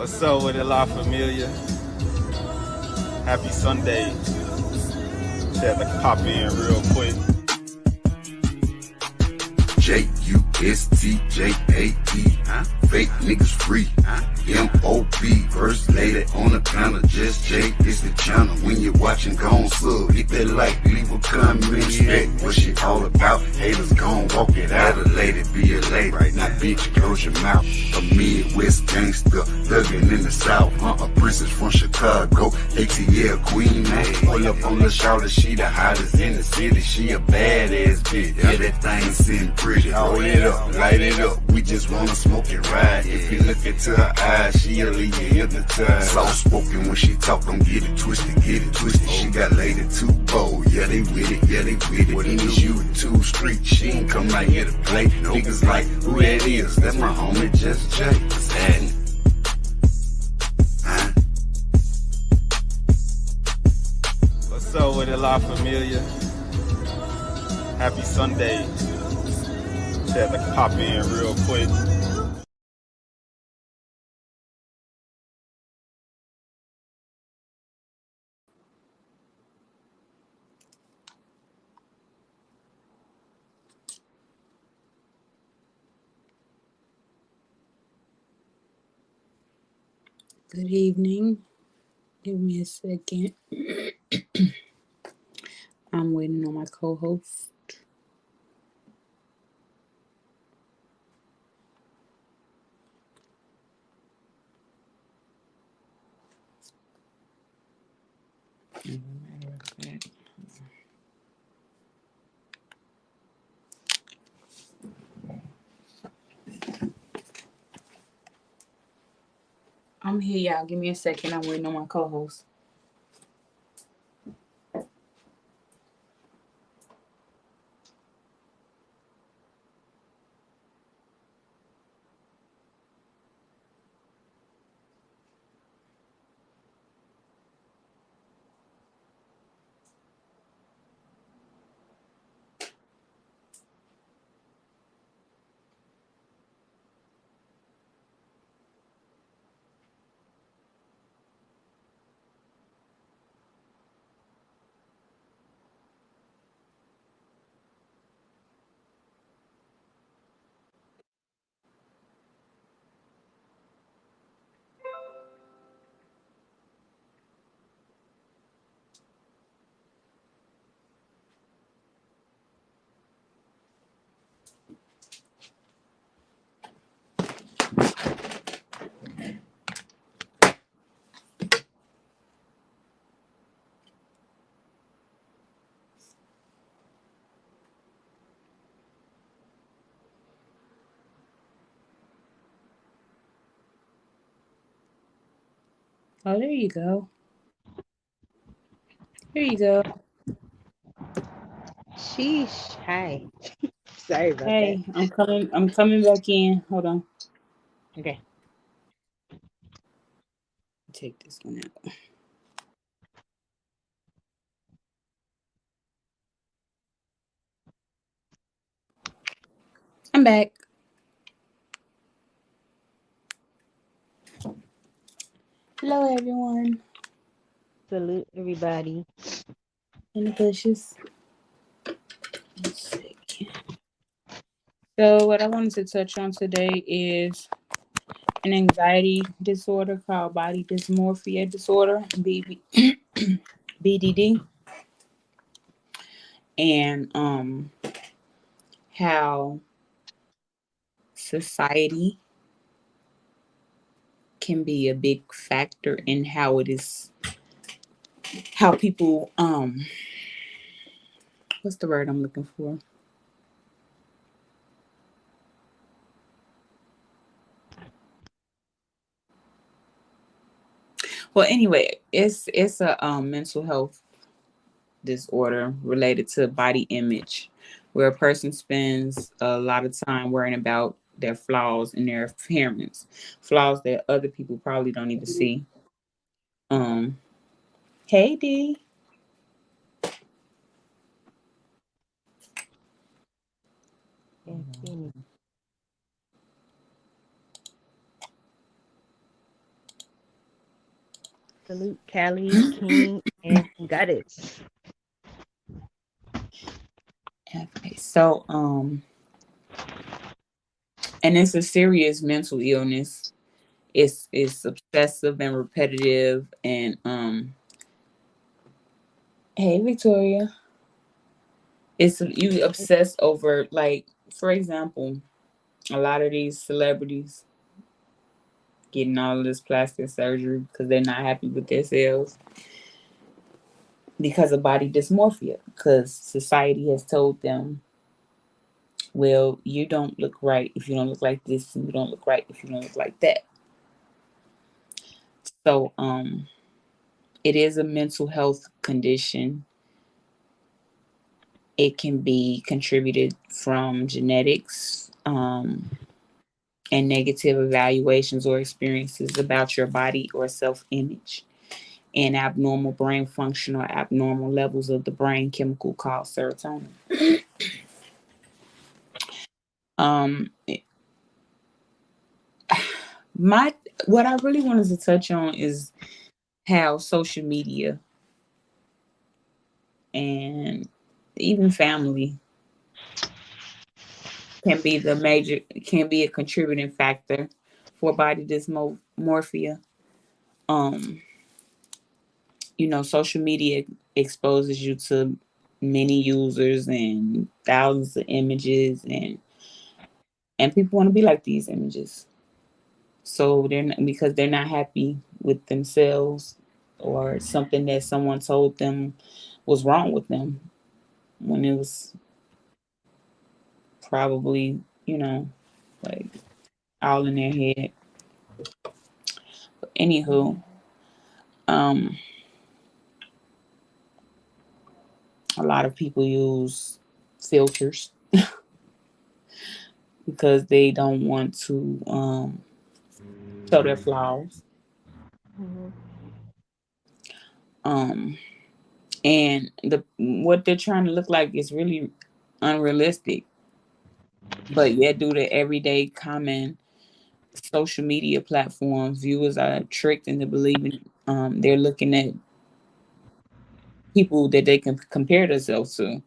What's up with it, La Familia? Happy Sunday. Just had to pop in real quick. J-U-S-T-J-A-E, fake niggas free, M-O-B, first lady on the panel, just J, it's the channel, when you're watching, gon' sub, hit that like, leave a comment, respect what she all about, haters gon' walk it out, a lady be a lady, right now bitch, close your mouth, a Midwest gangster, thuggin' in the South, a princess from Chicago, ATL queen, pull up on the shoulder, she the hottest in the city, she a badass bitch, yeah, that thing sitting pretty, roll it up, light it up, we just wanna smoke and ride. If you look into her eyes, she'll leave you hypnotized. Soft spoken when she talk, don't get it twisted, get it twisted. She got lady too bold, yeah they with it, yeah they with it. What is you too street? She ain't come out here to play. Niggas like, who that is? That's my homie, Just Jay. Sad. What's up with it, La Familia? Happy Sunday. Just had to pop in real quick. Good evening. Give me a second. I'm waiting on my co-host. As a matter of fact, I'm here, y'all. Give me a second. I'm waiting on my co-host. Oh, there you go. There you go. Sheesh. Hi. Sorry about Hey, I'm coming back in. Hold on. that. Okay. Take this one out. I'm back. Hello, everyone. Salute everybody. In the bushes. Let's see. So, what I wanted to touch on today is an anxiety disorder called Body Dysmorphia Disorder, BDD, and how society can be a big factor in how it is, how people what's the word I'm looking for? Well, anyway, it's a mental health disorder related to body image, where a person spends a lot of time worrying about their flaws and their appearance, flaws that other people probably don't even see. Um, hey D. Yeah, Kenny. Salute Callie, King, and Goddess. Okay, so and it's a serious mental illness. It's obsessive and repetitive, and hey Victoria, it's you obsess over, like, for example, a lot of these celebrities getting all of this plastic surgery because they're not happy with themselves because of body dysmorphia, because society has told them, well, you don't look right if you don't look like this, and you don't look right if you don't look like that. So it is a mental health condition. It can be contributed from genetics, and negative evaluations or experiences about your body or self image, and abnormal brain function or abnormal levels of the brain chemical called serotonin. Um, my what I really wanted to touch on is how social media and even family can be a contributing factor for body dysmorphia. Um, Social media exposes you to many users and thousands of images, and people want to be like these images. So they're not, because they're not happy with themselves, or something that someone told them was wrong with them when it was probably, like all in their head. But anywho, um, a lot of people use filters because they don't want to show their flaws. Mm-hmm. Um, and what they're trying to look like is really unrealistic. But yet, due to everyday common social media platforms, viewers are tricked into believing they're looking at people that they can compare themselves to,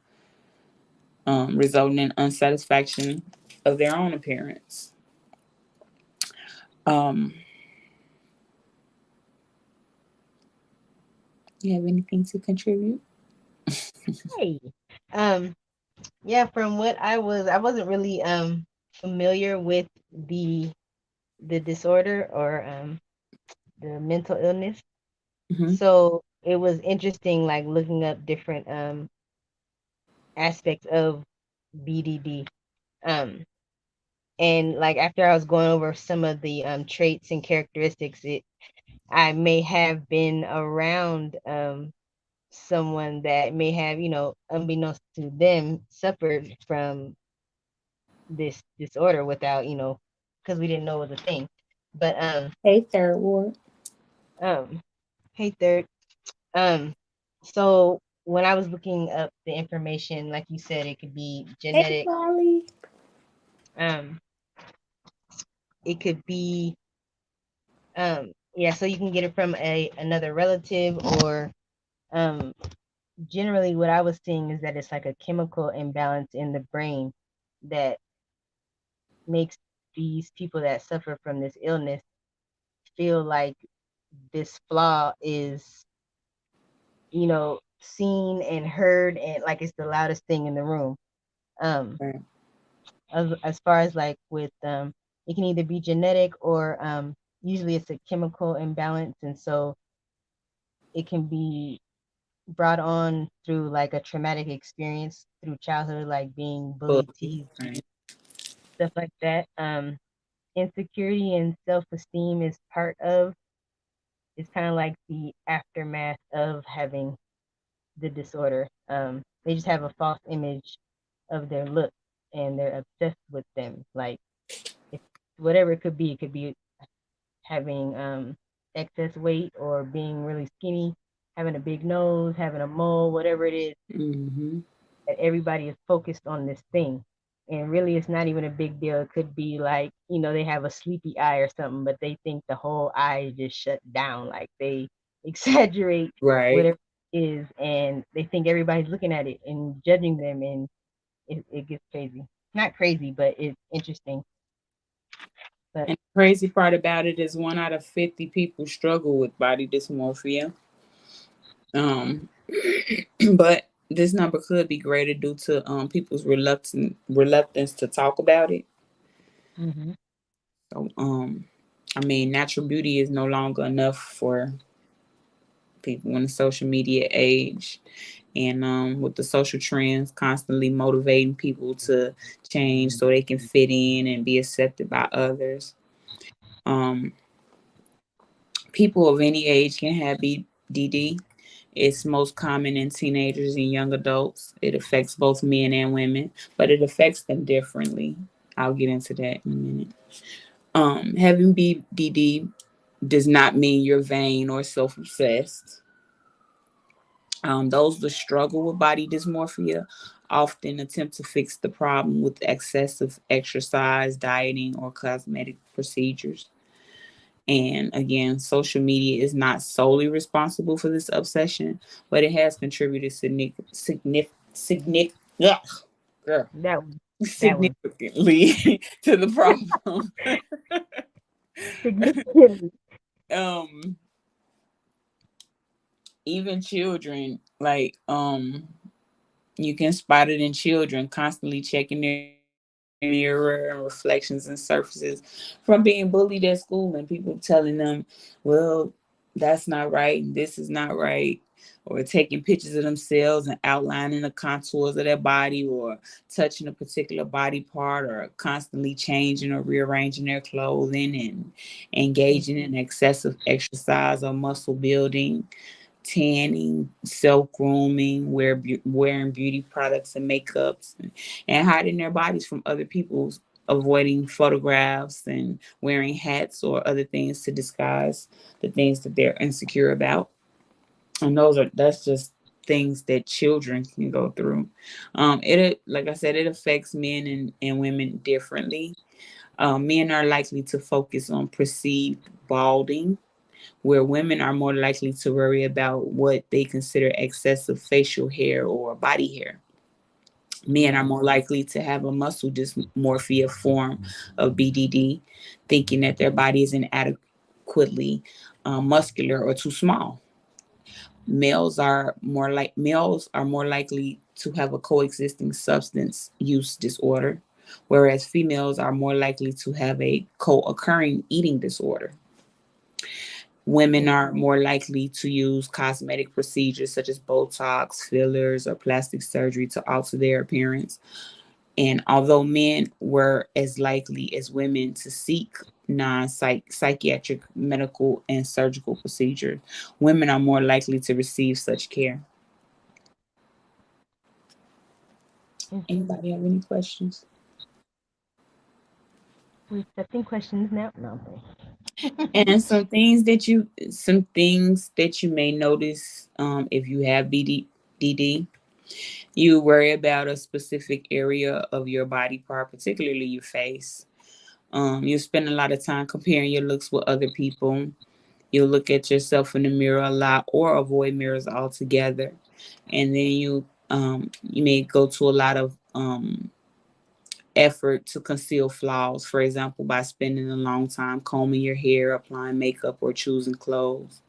resulting in unsatisfaction of their own appearance. Um, you have anything to contribute? Hey. Um, yeah, from what I wasn't really familiar with the disorder or the mental illness. Hmm. So it was interesting, like looking up different aspects of BDD. Um, and like after I was going over some of the traits and characteristics, it I may have been around someone that may have, unbeknownst to them, suffered from this disorder without, because we didn't know it was a thing. But Hey, third ward. um, hey third, um, so when I was looking up the information, like you said, it could be Hey, genetic, Polly. um, it could be yeah, so you can get it from a another relative or um generally what I was seeing is that it's like a chemical imbalance in the brain that makes these people that suffer from this illness feel like this flaw is, seen and heard and like it's the loudest thing in the room. Um, Right. as far as like with it can either be genetic or usually it's a chemical imbalance, and so it can be brought on through like a traumatic experience through childhood, like being bullied, teased, Right. stuff like that. Insecurity and self-esteem is part of. It's kind of like the aftermath of having the disorder. They just have a false image of their look and they're obsessed with them. Like if whatever it could be having excess weight or being really skinny, having a big nose, having a mole, whatever it is, Mm-hmm. that everybody is focused on this thing. And really, it's not even a big deal. It could be like, they have a sleepy eye or something, but they think the whole eye is just shut down. Like exaggerate Right. whatever it is, and they think everybody's looking at it and judging them, and it gets crazy. Not crazy, but it's interesting. But And the crazy part about it is 1 out of 50 people struggle with body dysmorphia. Um, but this number could be greater due to people's reluctance to talk about it. hmm So I mean, natural beauty is no longer enough for people in the social media age, and with the social trends constantly motivating people to change so they can fit in and be accepted by others. Um, People of any age can have BDD. It's most common in teenagers and young adults. It affects both men and women, but it affects them differently. I'll get into that in a minute. Having BDD does not mean you're vain or self obsessed. Those that struggle with body dysmorphia often attempt to fix the problem with excessive exercise, dieting, or cosmetic procedures. And again, social media is not solely responsible for this obsession, but it has contributed that one, that one significantly to the problem. significantly. um, Even children, like you can spot it in children constantly checking their mirror and reflections and surfaces from being bullied at school, and people telling them, well, that's not right and this is not right, or taking pictures of themselves and outlining the contours of their body, or touching a particular body part, or constantly changing or rearranging their clothing, and engaging in excessive exercise or muscle building, tanning, self grooming, wearing beauty products and makeups, and hiding their bodies from other people's, avoiding photographs, and wearing hats or other things to disguise the things that they're insecure about. And that's just things that children can go through. It, like I said, it affects men and women differently. Men are likely to focus on perceived balding, where women are more likely to worry about what they consider excessive facial hair or body hair. Men are more likely to have a muscle dysmorphia form of BDD, thinking that their body is inadequately muscular or too small. Males are more likely to have a coexisting substance use disorder, whereas females are more likely to have a co-occurring eating disorder. Women are more likely to use cosmetic procedures such as Botox, fillers, or plastic surgery to alter their appearance. And although men were as likely as women to seek non-psychiatric medical and surgical procedures, women are more likely to receive such care. Anybody have any questions? We're accepting questions now. No, And some things that you may notice if you have BDD. You worry about a specific area of your body part, particularly your face. You spend a lot of time comparing your looks with other people. You'll look at yourself in the mirror a lot or avoid mirrors altogether. And then you may go to a lot of effort to conceal flaws, for example, by spending a long time combing your hair, applying makeup, or choosing clothes.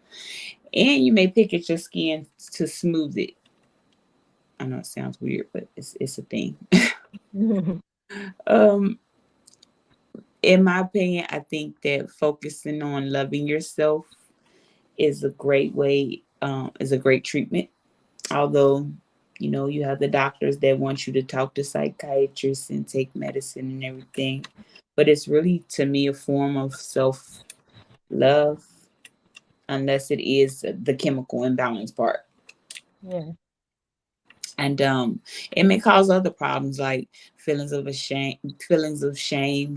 And you may pick at your skin to smooth it. I know it sounds weird, but it's a thing. no. um, in my opinion, I think that focusing on loving yourself is a great way, is a great treatment. Although, you have the doctors that want you to talk to psychiatrists and take medicine and everything. But it's really, to me, a form of self love, unless it is the chemical imbalance part. Yeah. And it may cause other problems like feelings of shame,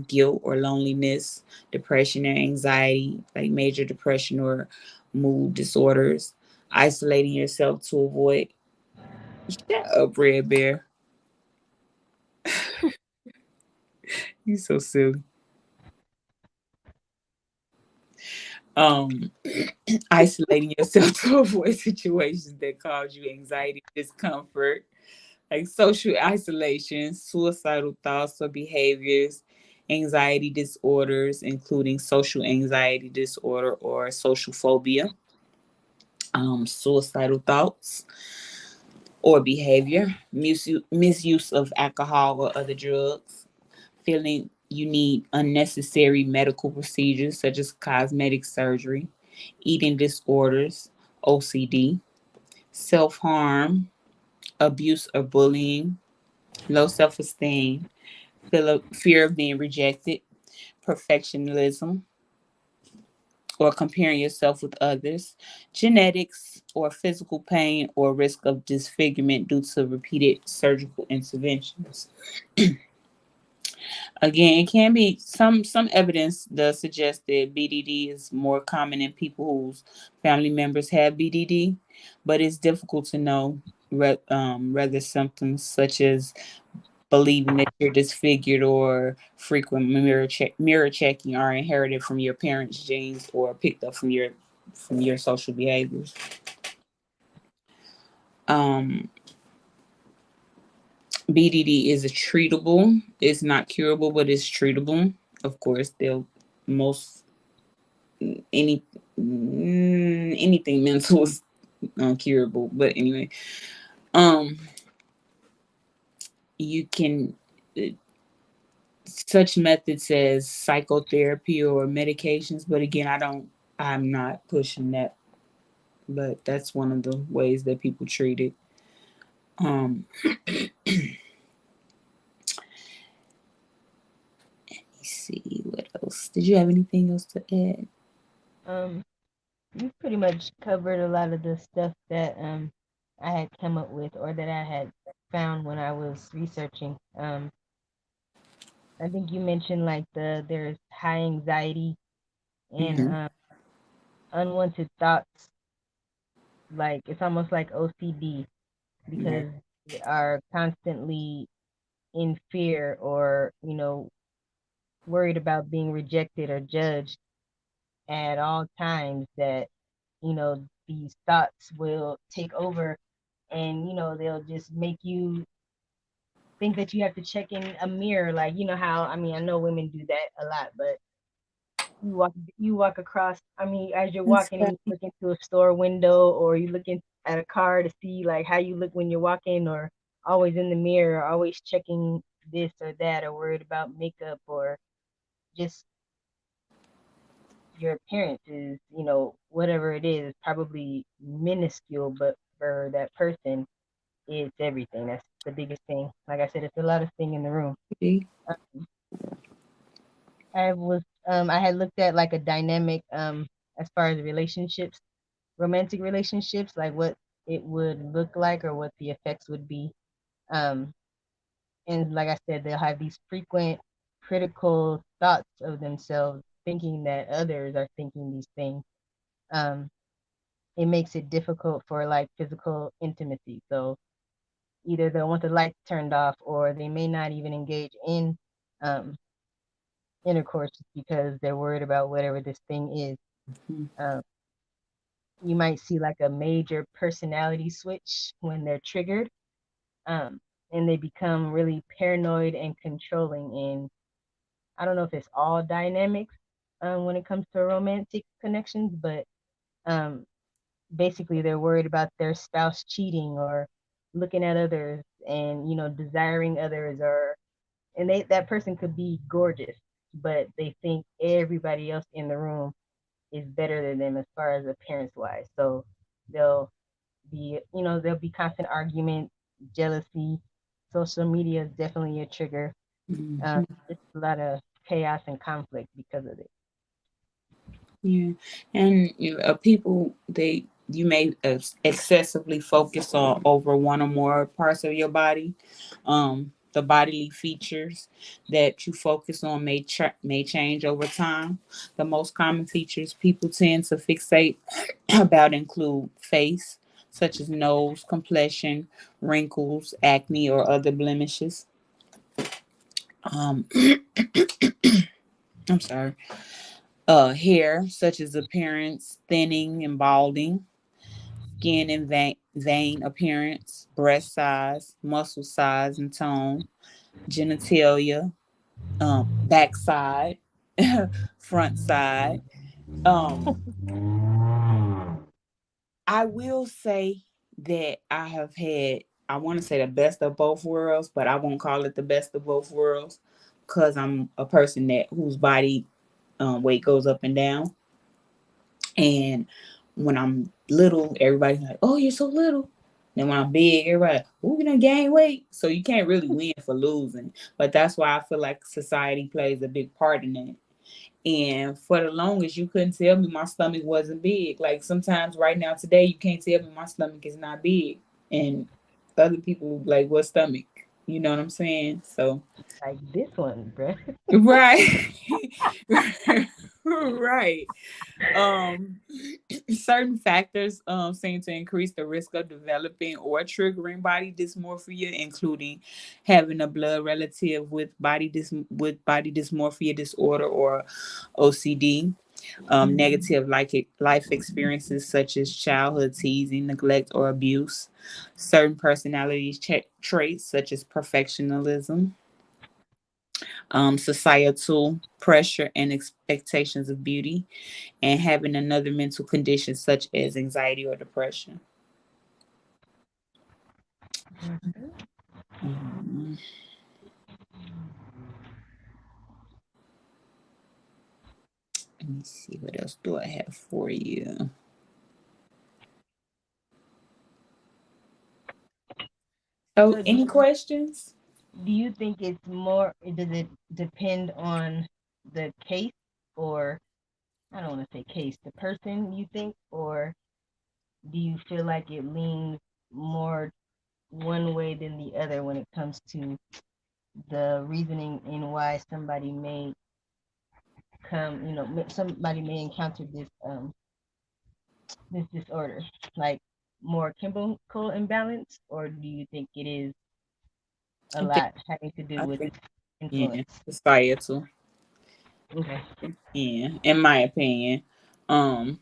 guilt, or loneliness, depression or anxiety, like major depression or mood disorders, isolating yourself to avoid. Shut up, Red Bear. You so silly. Um, Isolating yourself to avoid situations that cause you anxiety, discomfort, like social isolation, suicidal thoughts or behaviors, anxiety disorders, including social anxiety disorder or social phobia, suicidal thoughts or behavior, misuse of alcohol or other drugs, feeling you need unnecessary medical procedures such as cosmetic surgery, eating disorders, OCD, self harm, abuse or bullying, low self esteem, fear of being rejected, perfectionism, or comparing yourself with others, genetics or physical pain or risk of disfigurement due to repeated surgical interventions. Again, it can be some evidence does suggest that BDD is more common in people whose family members have BDD, but it's difficult to know whether symptoms such as believing that you're disfigured or frequent mirror checking are inherited from your parents' genes or picked up from your social behaviors. Um, BDD is a treatable. It's not curable, but it's treatable. Of course, they'll most any anything mental is curable. But anyway, um, you can such methods as psychotherapy or medications. But again, I'm not pushing that. But that's one of the ways that people treat it. Let me see what else. Did you have anything else to add? Um, you pretty much covered a lot of the stuff that I had come up with or that I had found when I was researching. I think you mentioned like there's high anxiety and Mm-hmm. unwanted thoughts. Like it's almost like OCD Right. because they are constantly in fear or worried about being rejected or judged at all times. That these thoughts will take over and they'll just make you think that you have to check in a mirror, like how, I mean, I know women do that a lot, but you walk across, I mean, as you're That's walking and right. you look into a store window or you look at a car to see like how you look when you're walking, or always in the mirror, always checking this or that, or worried about makeup, or just your appearance is, whatever it is, probably minuscule, but for that person, it's everything. That's the biggest thing. Like I said, it's the loudest thing in the room. See? I had looked at like a dynamic as far as relationships, romantic relationships, like what it would look like or what the effects would be. Um, and like I said, they'll have these frequent critical thoughts of themselves, thinking that others are thinking these things. Um, it makes it difficult for like physical intimacy. So either they'll want the lights turned off, or they may not even engage in um, intercourse because they're worried about whatever this thing is. Mhm. Um, you might see like a major personality switch when they're triggered, um, and they become really paranoid and controlling. And I don't know if it's all dynamics when it comes to romantic connections, but um, basically they're worried about their spouse cheating or looking at others and desiring others, or and that person could be gorgeous, but they think everybody else in the room is better than them as far as appearance wise. So they'll there'll be constant argument, jealousy. Social media is definitely a trigger. Mhm. Just a lot of chaos and conflict because of it. Yeah, and people you may excessively focus on over one or more parts of your body. The bodily features that you focus on may change over time. The most common features people tend to fixate about include face, such as nose, complexion, wrinkles, acne, or other blemishes. Um, I'm sorry. Hair, such as appearance, thinning and balding, skin and vein appearance, breast size, muscle size and tone, genitalia, backside, front side. Um, I will say that I have had, I want to say the best of both worlds, but I won't call it the best of both worlds because I'm a person that whose body weight goes up and down. And when I'm little, everybody's like, "Oh, you're so little." Then when I'm big, everybody, like, "Oh, you done gain weight." So you can't really win for losing. But that's why I feel like society plays a big part in that. And for the longest, you couldn't tell me my stomach wasn't big. Like sometimes right now today, you can't tell me my stomach is not big. And other people like, what stomach? You know what I'm saying? So Like this one, bruh. right. Right. Um, certain factors seem to increase the risk of developing or triggering body dysmorphia, including having a blood relative with body dysmorphia disorder or OCD. Negative life experiences such as childhood teasing, neglect, or abuse. Certain personality traits such as perfectionism, societal pressure and expectations of beauty, and having another mental condition such as anxiety or depression. Mhm. Let me see what else do I have for you. So, So any questions? do you think it's more, does it depend on the case, or I don't want to say case, the person you think, or do you feel like it leans more one way than the other when it comes to the reasoning in why somebody may come, somebody may encounter this disorder, like more chemical imbalance, or do you think it is a I think, lot having to do I with think, yeah, influence? societal. Okay. Yeah, in my opinion. Um,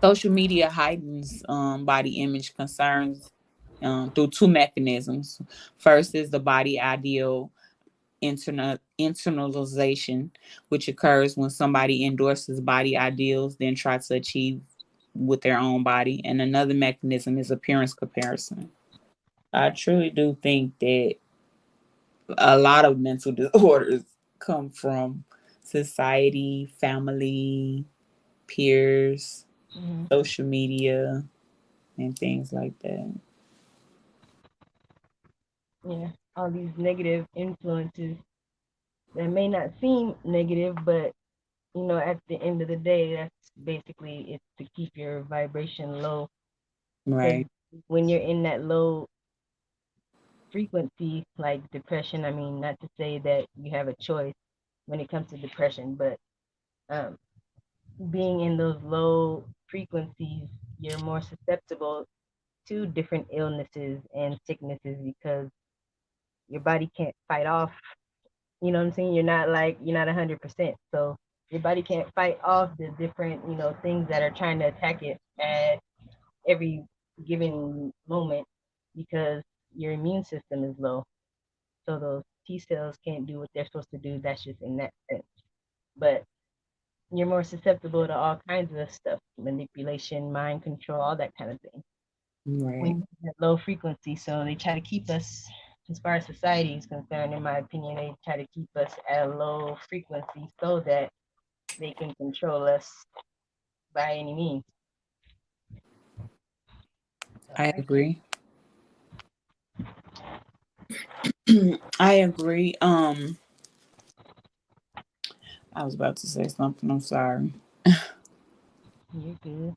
Social media heightens body image concerns through two mechanisms. First is the body ideal internalization, which occurs when somebody endorses body ideals, then try to achieve with their own body. And another mechanism is appearance comparison. I truly do think that a lot of mental disorders come from society, family, peers, Hmm. social media, and things like that. Yeah, all these negative influences that may not seem negative, but at the end of the day, that's basically it's to keep your vibration low. Because Right. when you're in that low frequency, like depression, I mean, not to say that you have a choice when it comes to depression, but um, being in those low frequencies, you're more susceptible to different illnesses and sicknesses because your body can't fight off. You know what I'm saying? You're not 100%. So your body can't fight off the different, things that are trying to attack it at every given moment because your immune system is low. So those T cells can't do what they're supposed to do. That's just in that sense. But you're more susceptible to all kinds of stuff, manipulation, mind control, all that kind of thing. Right. When you're at low frequency, so they try to keep us, as far as society is concerned, in my opinion, they try to keep us at a low frequency so that they can control us by any means. So I I agree. agree. I agree. I was about to say something. I'm sorry. You're good.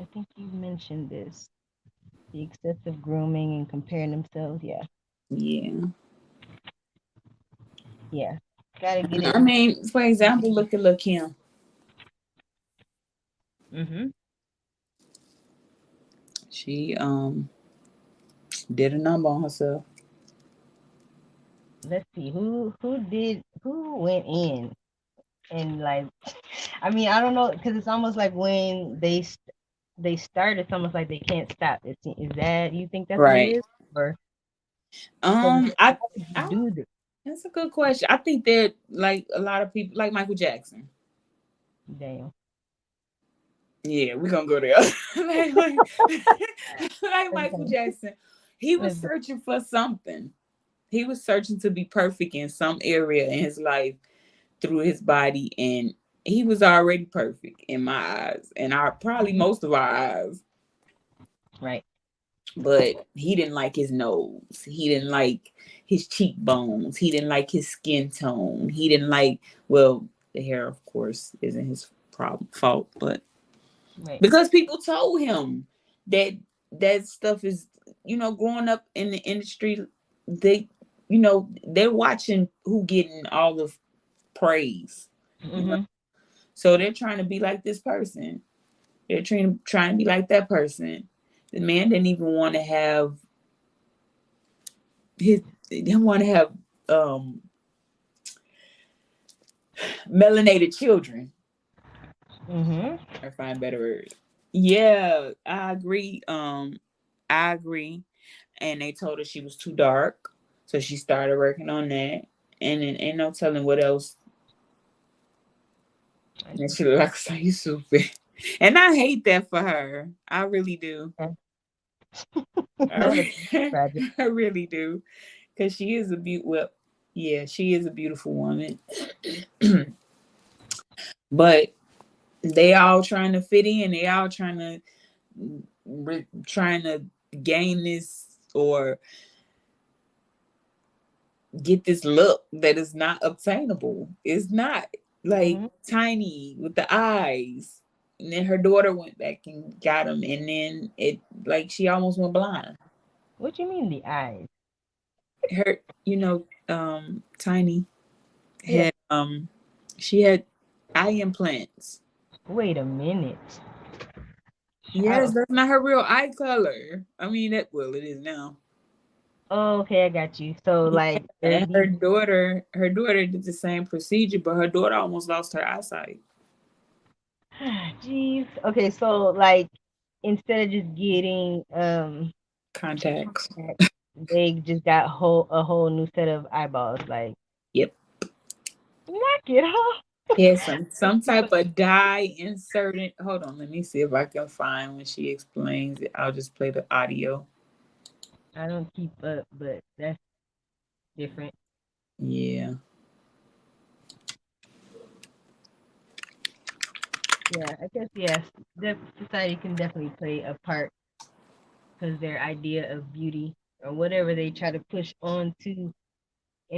I think you mentioned this. The excessive grooming and comparing themselves. Yeah. Yeah. Yeah. Gotta get I in. mean, for example, look at Lil Kim. Mm-hmm. She did a number on herself. Let's see who went in. And like, I mean, I don't know, because it's almost like when they start, it's almost like they can't stop. Is that, you think that's what it Right. is, or I, how did you I do this? that's a good question. I think that like a lot of people, like Michael Jackson. Damn. Yeah, we're gonna go there. Like Michael Okay. Jackson. He was Let's go. searching for something. He was searching to be perfect in some area in his life through his body, and he was already perfect in my eyes, and our probably most of our eyes. Right. But he didn't like his nose. He didn't like his cheekbones. He didn't like his skin tone. He didn't like, well, the hair, of course, isn't his fault, but Right. because people told him that that stuff is, growing up in the industry, they, they're watching who getting all the praise, you know. Mm-hmm. So they're trying to be like this person. They're trying to be like that person. The man didn't even want to have his. They didn't want to have um melanated children. Mm-hmm. I find better words. Yeah, I agree. I agree. And they told her she was too dark, so she started working on that. And then ain't no telling what else. And she looked like so stupid. And I hate that for her. I really do. That is tragic. I really do. Because she is a well, yeah, she is a beautiful woman. But they all trying to fit in. They all trying to gain this or get this look that is not obtainable. It's not like Mm-hmm. tiny with the eyes. And then her daughter went back and got him, and then it like she almost went blind. What you mean the eyes? Her, Tiny Yeah. had she had eye implants. Wait a minute. Yes, How? that's not her real eye color. I mean, it is now. Oh, okay, I got you. So like, And these. her daughter did the same procedure, but her daughter almost lost her eyesight. Jeez. Okay, so like, instead of just getting Contacts. contact, they just got a whole new set of eyeballs. Like, Yep. knock it off. Yeah, some type of dye inserted. Hold on, let me see if I can find when she explains it. I'll just play the audio. I don't keep up, but that's different. Yeah. Yeah, I guess yes. Society can definitely play a part because their idea of beauty or whatever they try to push on to, and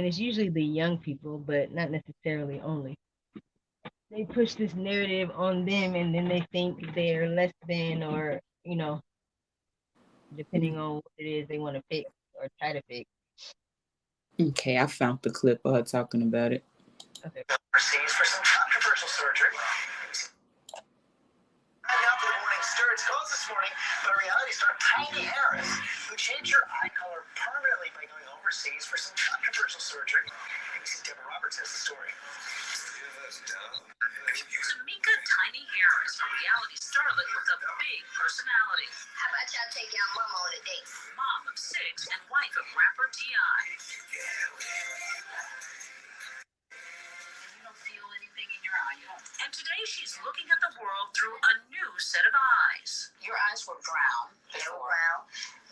it's usually the young people, but not necessarily only. They push this narrative on them, and then they think they're less than, or depending on what it is they want to fix or try to fix. Okay, I found the clip of her talking about it. Okay. Overseas for some controversial surgery. Now for the morning stir. It's caused this morning by reality star Tiny Harris, who changed her eye color permanently by going overseas for some controversial surgery. ABC Deborah Roberts has the story. Tamika Tiny Harris, a reality starlet with a big personality. How about y'all take your mama on a date? Mom of 6 and wife of rapper T.I. You don't feel anything in your eye. And today she's looking at the world through a new set of eyes. Your eyes were brown. They were brown.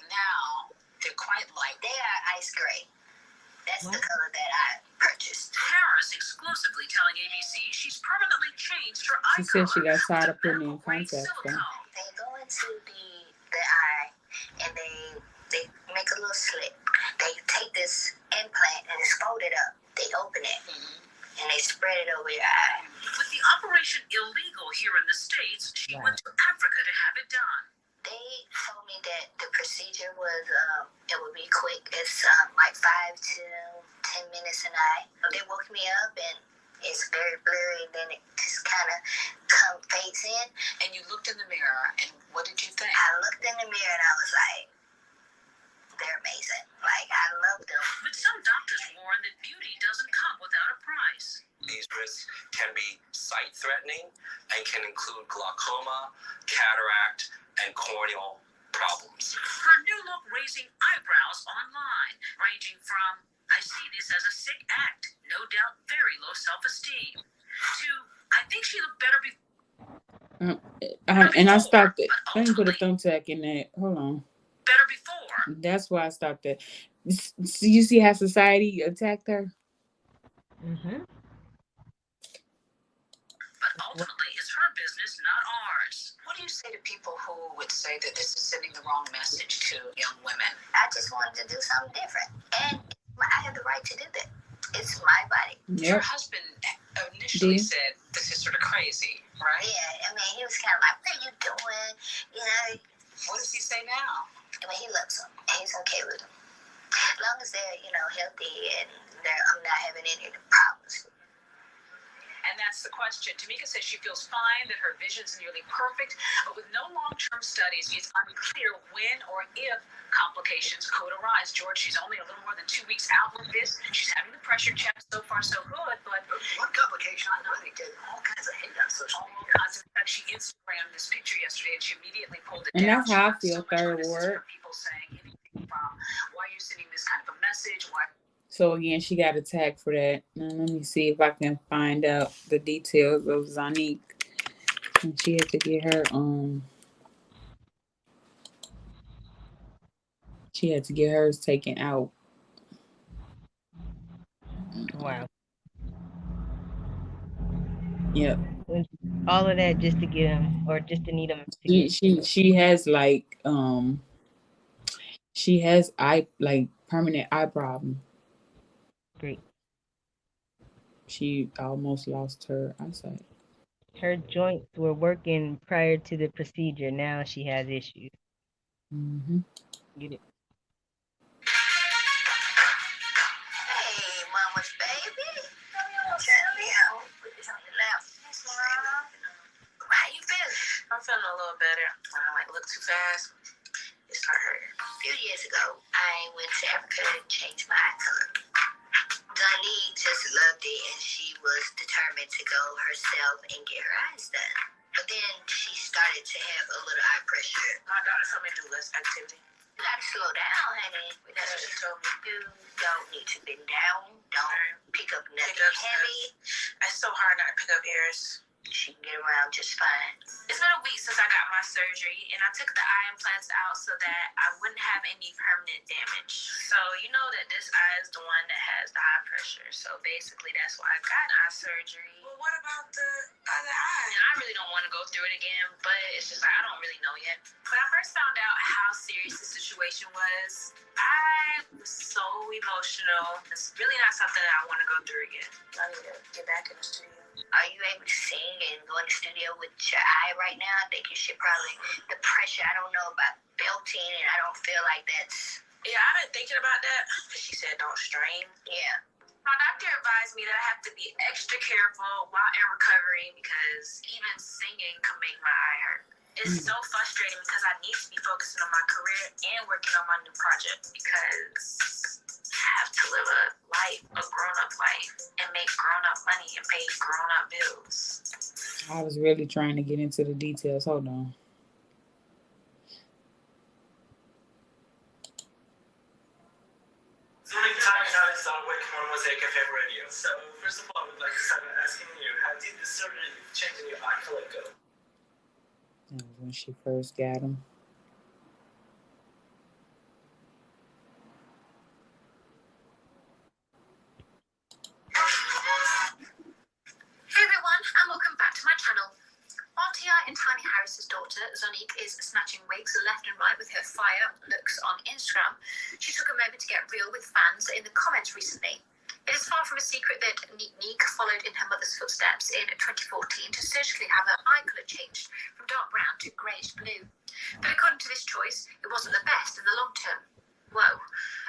Now they're quite light. They are ice gray. That's What? the color that I purchased. Harris exclusively telling ABC she's permanently changed her eye She said she got tired of color putting in to medical-grade contacts, though. silicone. They go into the eye and they make a little slit. They take this implant and it's folded up. They open it and they spread it over your eye. With the operation illegal here in the States, she Wow. went to Africa to have it done. They told me that the procedure was, it would be quick. It's like 5 to 10 minutes an eye. They woke me up and it's very blurry and then it just kind of fades in. And you looked in the mirror, and what did you think? I looked in the mirror and I was like, they're amazing. Like, I love them. But some doctors warn that beauty doesn't come without a price. These risks can be sight-threatening and can include glaucoma, cataract, and corneal problems. Her new look raising eyebrows online, ranging from, I see this as a sick act, no doubt very low self-esteem, to, I think she looked better before. And I stopped it. Let me put a thumbtack in that. Hold on. Better before. That's why I stopped it. You see how society attacked her? Mm-hmm. But ultimately, it's her business, not ours. What do you say to people who would say that this is sending the wrong message to young women? I just wanted to do something different. And I have the right to do that. It's my body. Your husband initially said this is sort of crazy, right? Yeah, I mean, he was kind of like, what are you doing? You know. What does he say now? I mean, he loves them. He's okay with them. As long as they're, healthy and I'm not having any problems. And that's the question. Tamika says she feels fine, that her vision's nearly perfect, but with no long-term studies, it's unclear when or if complications could arise. George, she's only a little more than 2 weeks out with this. She's having the pressure check. So far, so good, but one complication, I know they did all kinds of hate on social media. All kinds of, in fact, she Instagrammed this picture yesterday, and she immediately pulled it and down. that's how I feel, third ward. People saying anything from, why are you sending this kind of a message? Why? So again, she got attacked for that. Now let me see if I can find out the details of Zonique. And she had to get her she had to get hers taken out. Wow. Yep. All of that just to get him, or just to need him. She has like she has permanent eye problem. Great. She almost lost her eyesight. Her joints were working prior to the procedure. Now she has issues. Mm-hmm. Get it? Hey, mama's baby. Tell me how. Put this on your lap. How you feeling? I'm feeling a little better. I don't look too fast. It started hurting. A few years ago, I went to Africa and changed my eye color. Dani just loved it, and she was determined to go herself and get her eyes done. But then she started to have a little eye pressure. My doctor told me to do less activity. You gotta slow down, honey. That's what she told me. You don't need to bend down. Don't pick up nothing heavy. It's so hard not to pick up airs. She can get around just fine. It's been a week since I got my surgery, and I took the eye implants out so that I wouldn't have any permanent damage. So you know that this eye is the one that has the high pressure. So basically, that's why I got eye surgery. Well, what about the other eye? And I really don't want to go through it again, but it's just like I don't really know yet. When I first found out how serious the situation was, I was so emotional. It's really not something that I want to go through again. I need to get back in the studio. Are you able to sing and go in the studio with your eye right now? I think you should probably, the pressure, I don't know about belting, and I don't feel like that's... Yeah, I've been thinking about that, because she said don't strain. Yeah. My doctor advised me that I have to be extra careful while in recovery, because even singing can make my eye hurt. It's so frustrating because I need to be focusing on my career and working on my new project, because I have to live a grown-up life and make grown-up money and pay grown-up bills. I was really trying to get into the details. Hold on. Zonique, Tommy and I started working on Mosaic FM Radio. So first of all, I would like to start by asking you, how did the surgery changing your eye color go? That was when she first got him. Hey everyone, and welcome back to my channel. RTI and Tiny Harris's daughter, Zonique, is snatching wigs left and right with her fire looks on Instagram. She took a moment to get real with fans in the comments recently. It is far from a secret that Nique followed in her mother's footsteps in 2014 to surgically have her eye colour changed from dark brown to greyish blue. But according to this choice, it wasn't the best in the long term. Whoa.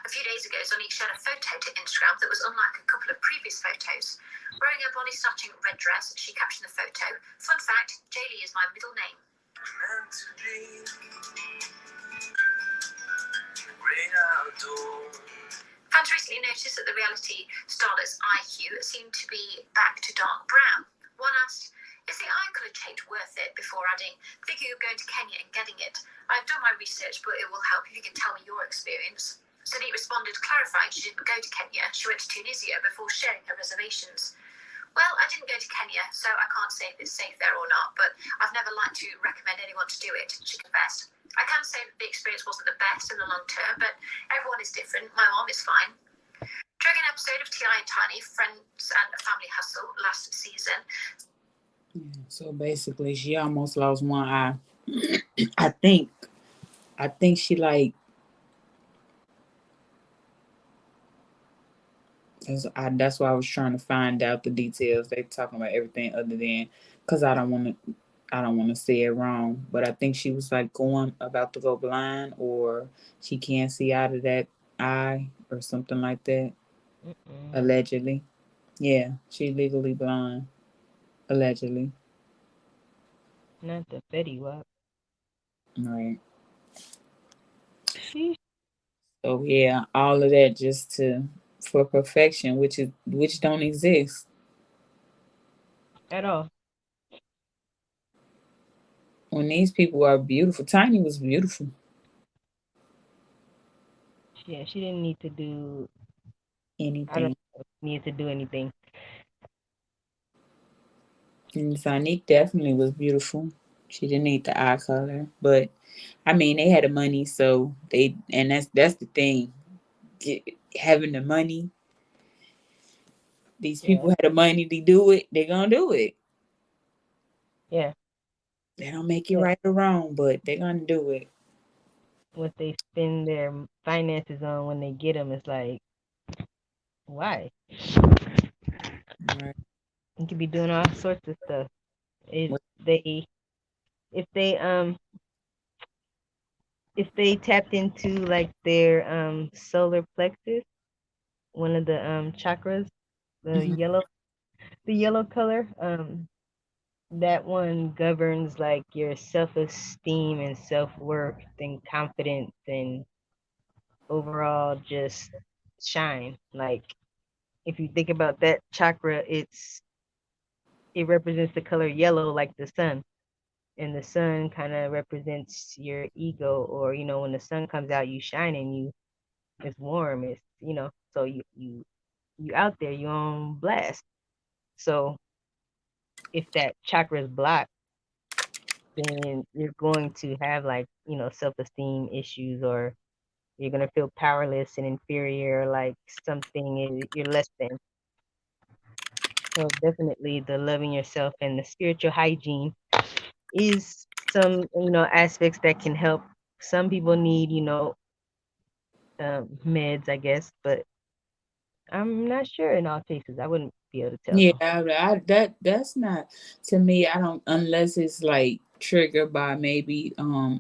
A few days ago, Zonique shared a photo to Instagram that was unlike a couple of previous photos. Wearing a body-starching red dress, she captioned the photo, "Fun fact, Jaylee is my middle name." Meant to be the great outdoors. Fans recently noticed that the reality starlet's eye hue seemed to be back to dark brown. One asked, "Is the eye colour change worth it?" before adding, "Thinking of going to Kenya and getting it. I've done my research, but it will help if you can tell me your experience." Sonique responded, clarifying she didn't go to Kenya. She went to Tunisia before sharing her reservations. "Well, I didn't go to Kenya, so I can't say if it's safe there or not, but I've never liked to recommend anyone to do it," she confessed. "I can say that the experience wasn't the best in the long term, but everyone is different. My mom is fine." During an episode of T.I. and Tiny, Friends and Family Hustle last season. So basically, she almost lost one eye. I think she like. That's why I was trying to find out the details. They talking about everything other than, because I don't want to say it wrong, but I think she was like about to go blind, or she can't see out of that eye or something like that. Allegedly. Yeah, she's legally blind. Allegedly. Not the Fetty Wap. Right. So yeah, all of that just for perfection, which don't exist at all. When these people are beautiful. Tiny was beautiful. Yeah, she didn't need to do anything. I don't need to do anything. And Sonique definitely was beautiful. She didn't need the eye color, but I mean, they had the money, so that's the thing. Having the money, these people had the money to do it. They're gonna do it. Yeah. They don't make it right or wrong, but they're gonna do it. What they spend their finances on when they get them is like, why? Right. You could be doing all sorts of stuff. If they tapped into like their solar plexus, one of the chakras, the yellow color, that one governs like your self-esteem and self-worth and confidence and overall just shine. Like if you think about that chakra, it represents the color yellow like the sun. And the sun kind of represents your ego, or when the sun comes out, you shine and it's warm, it's so you out there, you on blast. So if that chakra is blocked, then you're going to have like self-esteem issues, or you're going to feel powerless and inferior, like something you're less than. So definitely the loving yourself and the spiritual hygiene is some aspects that can help. Some people need meds, I guess, but I'm not sure in all cases. I wouldn't be able to tell. Yeah, that's not, to me. I don't, unless it's like triggered by maybe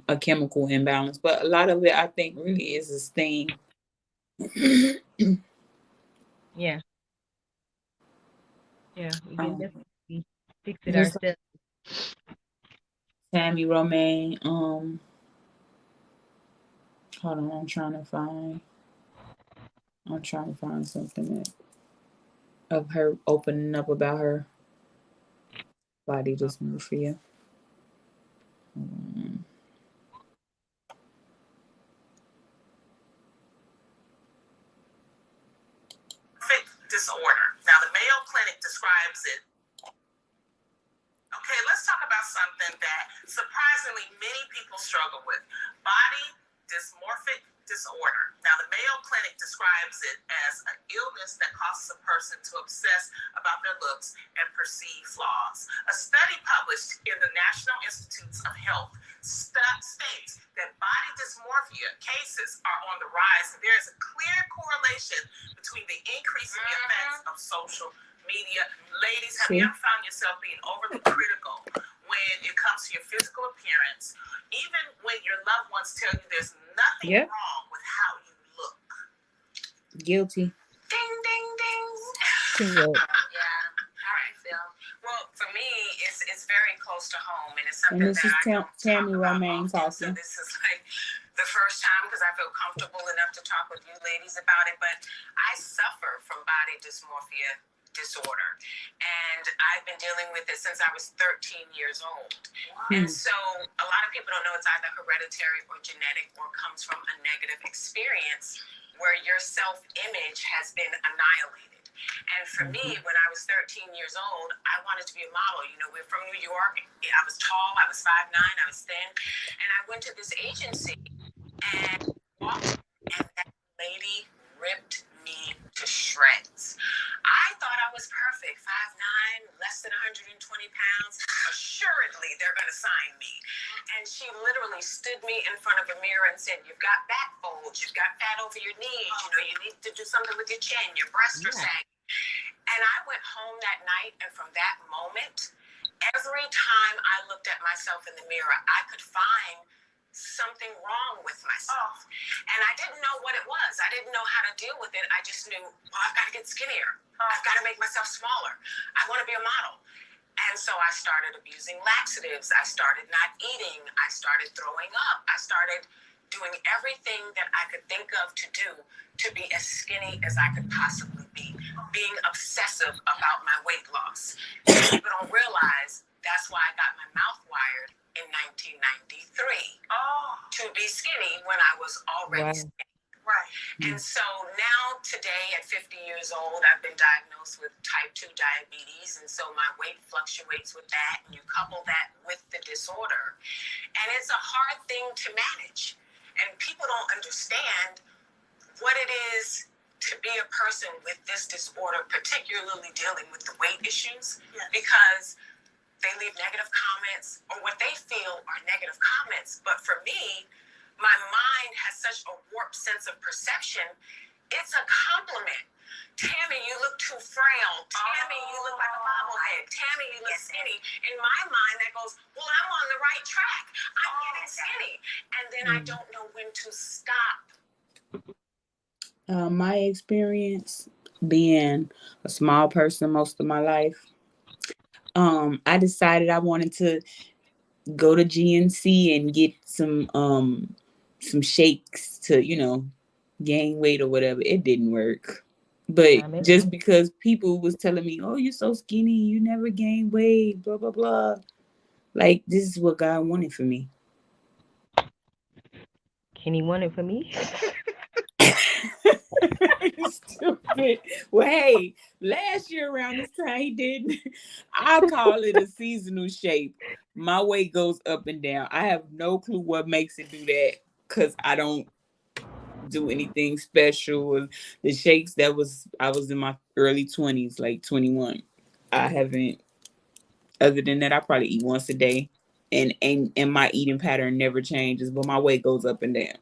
a chemical imbalance, but a lot of it I think really is esteem. Yeah, we can definitely fix it ourselves. Tammy Romaine, hold on, I'm trying to find something of her opening up about her body dysmorphia. Disorder. Now, the Mayo Clinic describes it. Okay, let's talk about something that surprisingly many people struggle with. Body dysmorphic disorder. Now, the Mayo Clinic describes it as an illness that causes a person to obsess about their looks and perceive flaws. A study published in the National Institutes of Health states that body dysmorphia cases are on the rise, and there is a clear correlation between the increasing effects of social media. Ladies, have you ever found yourself being overly critical when it comes to your physical appearance, even when your loved ones tell you there's nothing wrong with how you look? Guilty. Ding, ding, ding. Yeah. All right, Phil. Well, for me, it's very close to home, and it's something and this that is Tammy Romaine talking. So this is like the first time because I feel comfortable enough to talk with you ladies about it, but I suffer from body dysmorphia disorder, and I've been dealing with it since I was 13 years old. And so a lot of people don't know it's either hereditary or genetic or comes from a negative experience where your self-image has been annihilated. And for me, when I was 13 years old, I wanted to be a model. You know, we're from New York. I was tall, I was 5'9", I was thin, and I went to this agency and walked, and that lady ripped me to shreds. I thought I was perfect, 5'9", less than 120 pounds. Assuredly, they're going to sign me. And she literally stood me in front of a mirror and said, "You've got back folds, you've got fat over your knees, you know, you need to do something with your chin, your breasts are sagging." And I went home that night, and from that moment, every time I looked at myself in the mirror, I could find something wrong with myself. And I didn't know what it was. I didn't know how to deal with it. I just knew, well, I've got to get skinnier. I've got to make myself smaller. I want to be a model. And so I started abusing laxatives. I started not eating. I started throwing up. I started doing everything that I could think of to do to be as skinny as I could possibly be, being obsessive about my weight loss. People don't realize that's why I got my mouth wired in 1993 to be skinny when I was already skinny. Right. And so now today at 50 years old, I've been diagnosed with type 2 diabetes. And so my weight fluctuates with that. And you couple that with the disorder. And it's a hard thing to manage. And people don't understand what it is to be a person with this disorder, particularly dealing with the weight issues, because they leave negative comments or what they feel are negative comments. But for me, my mind has such a warped sense of perception. It's a compliment. Tammy, you look too frail. Tammy, you look like a bobblehead. Tammy, you look skinny. In my mind, that goes, well, I'm on the right track. I'm getting skinny. And then I don't know when to stop. My experience being a small person most of my life, I decided I wanted to go to GNC and get some shakes to, you know, gain weight or whatever. It didn't work. But just because people was telling me, "Oh, you're so skinny, you never gain weight, blah blah blah." Like, this is what God wanted for me. Can he want it for me? Stupid. Well, hey, last year around this time he didn't. I call it a seasonal shape. My weight goes up and down. I have no clue what makes it do that because I don't do anything special. The shakes I was in my early 20s, like 21. I haven't. Other than that, I probably eat once a day, and my eating pattern never changes, but my weight goes up and down.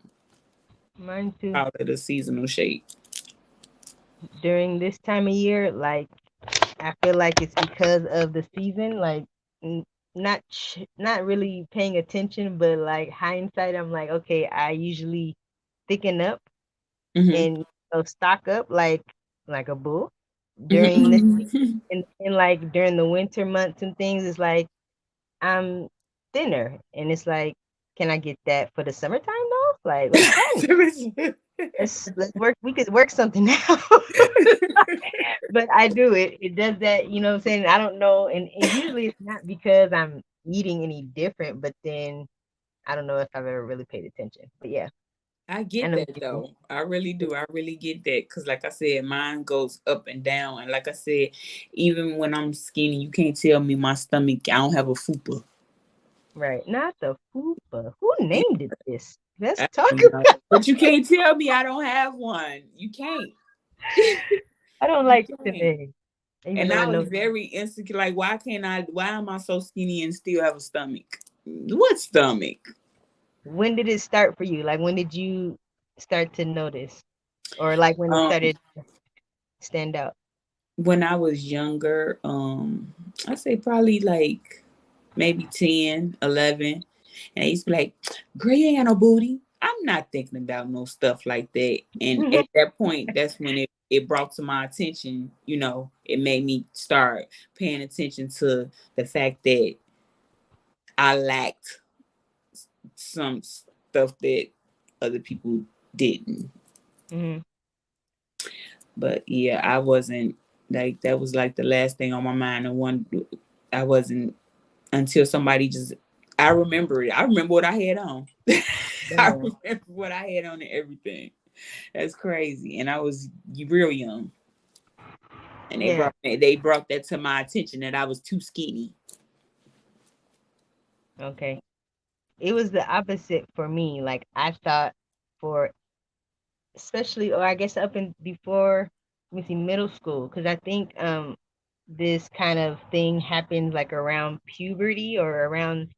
Mine too. Call it a seasonal shape. During this time of year, like, I feel like it's because of the season, like not really paying attention, but like hindsight, I'm like, okay, I usually thicken up and stock up like a bull during this and like during the winter months and things. It's like I'm thinner, and it's like, can I get that for the summertime though? Like, let's go. Let's work. We could work something out. But I do it. It does that, you know what I'm saying? I don't know. And usually it's not because I'm eating any different, but then I don't know if I've ever really paid attention. But yeah. I get that though. I really do. I really get that. Because like I said, mine goes up and down. And like I said, even when I'm skinny, you can't tell me my stomach, I don't have a fupa. Right. Not the fupa. Who named it this? Let's talk about it. But you can't tell me I don't have one. You can't. I don't like the name. And I was very insecure. Like, why am I so skinny and still have a stomach? What stomach? When did it start for you? Like, when did you start to notice? Or like when it started to stand out? When I was younger, I say probably like maybe 10, 11. And I used to be like, girl, you ain't got no booty. I'm not thinking about no stuff like that. And at that point, that's when it brought to my attention, you know, it made me start paying attention to the fact that I lacked some stuff that other people didn't. Mm-hmm. But yeah, I wasn't like that was like the last thing on my mind. And one, I wasn't until somebody just. I remember it. I remember what I had on. I Damn. remember what I had on and everything. That's crazy. And I was real young. And Yeah. they brought that to my attention that I was too skinny. Okay. It was the opposite for me. Like I thought for especially, or I guess up in before, let me see, middle school, because I think this kind of thing happens like around puberty or around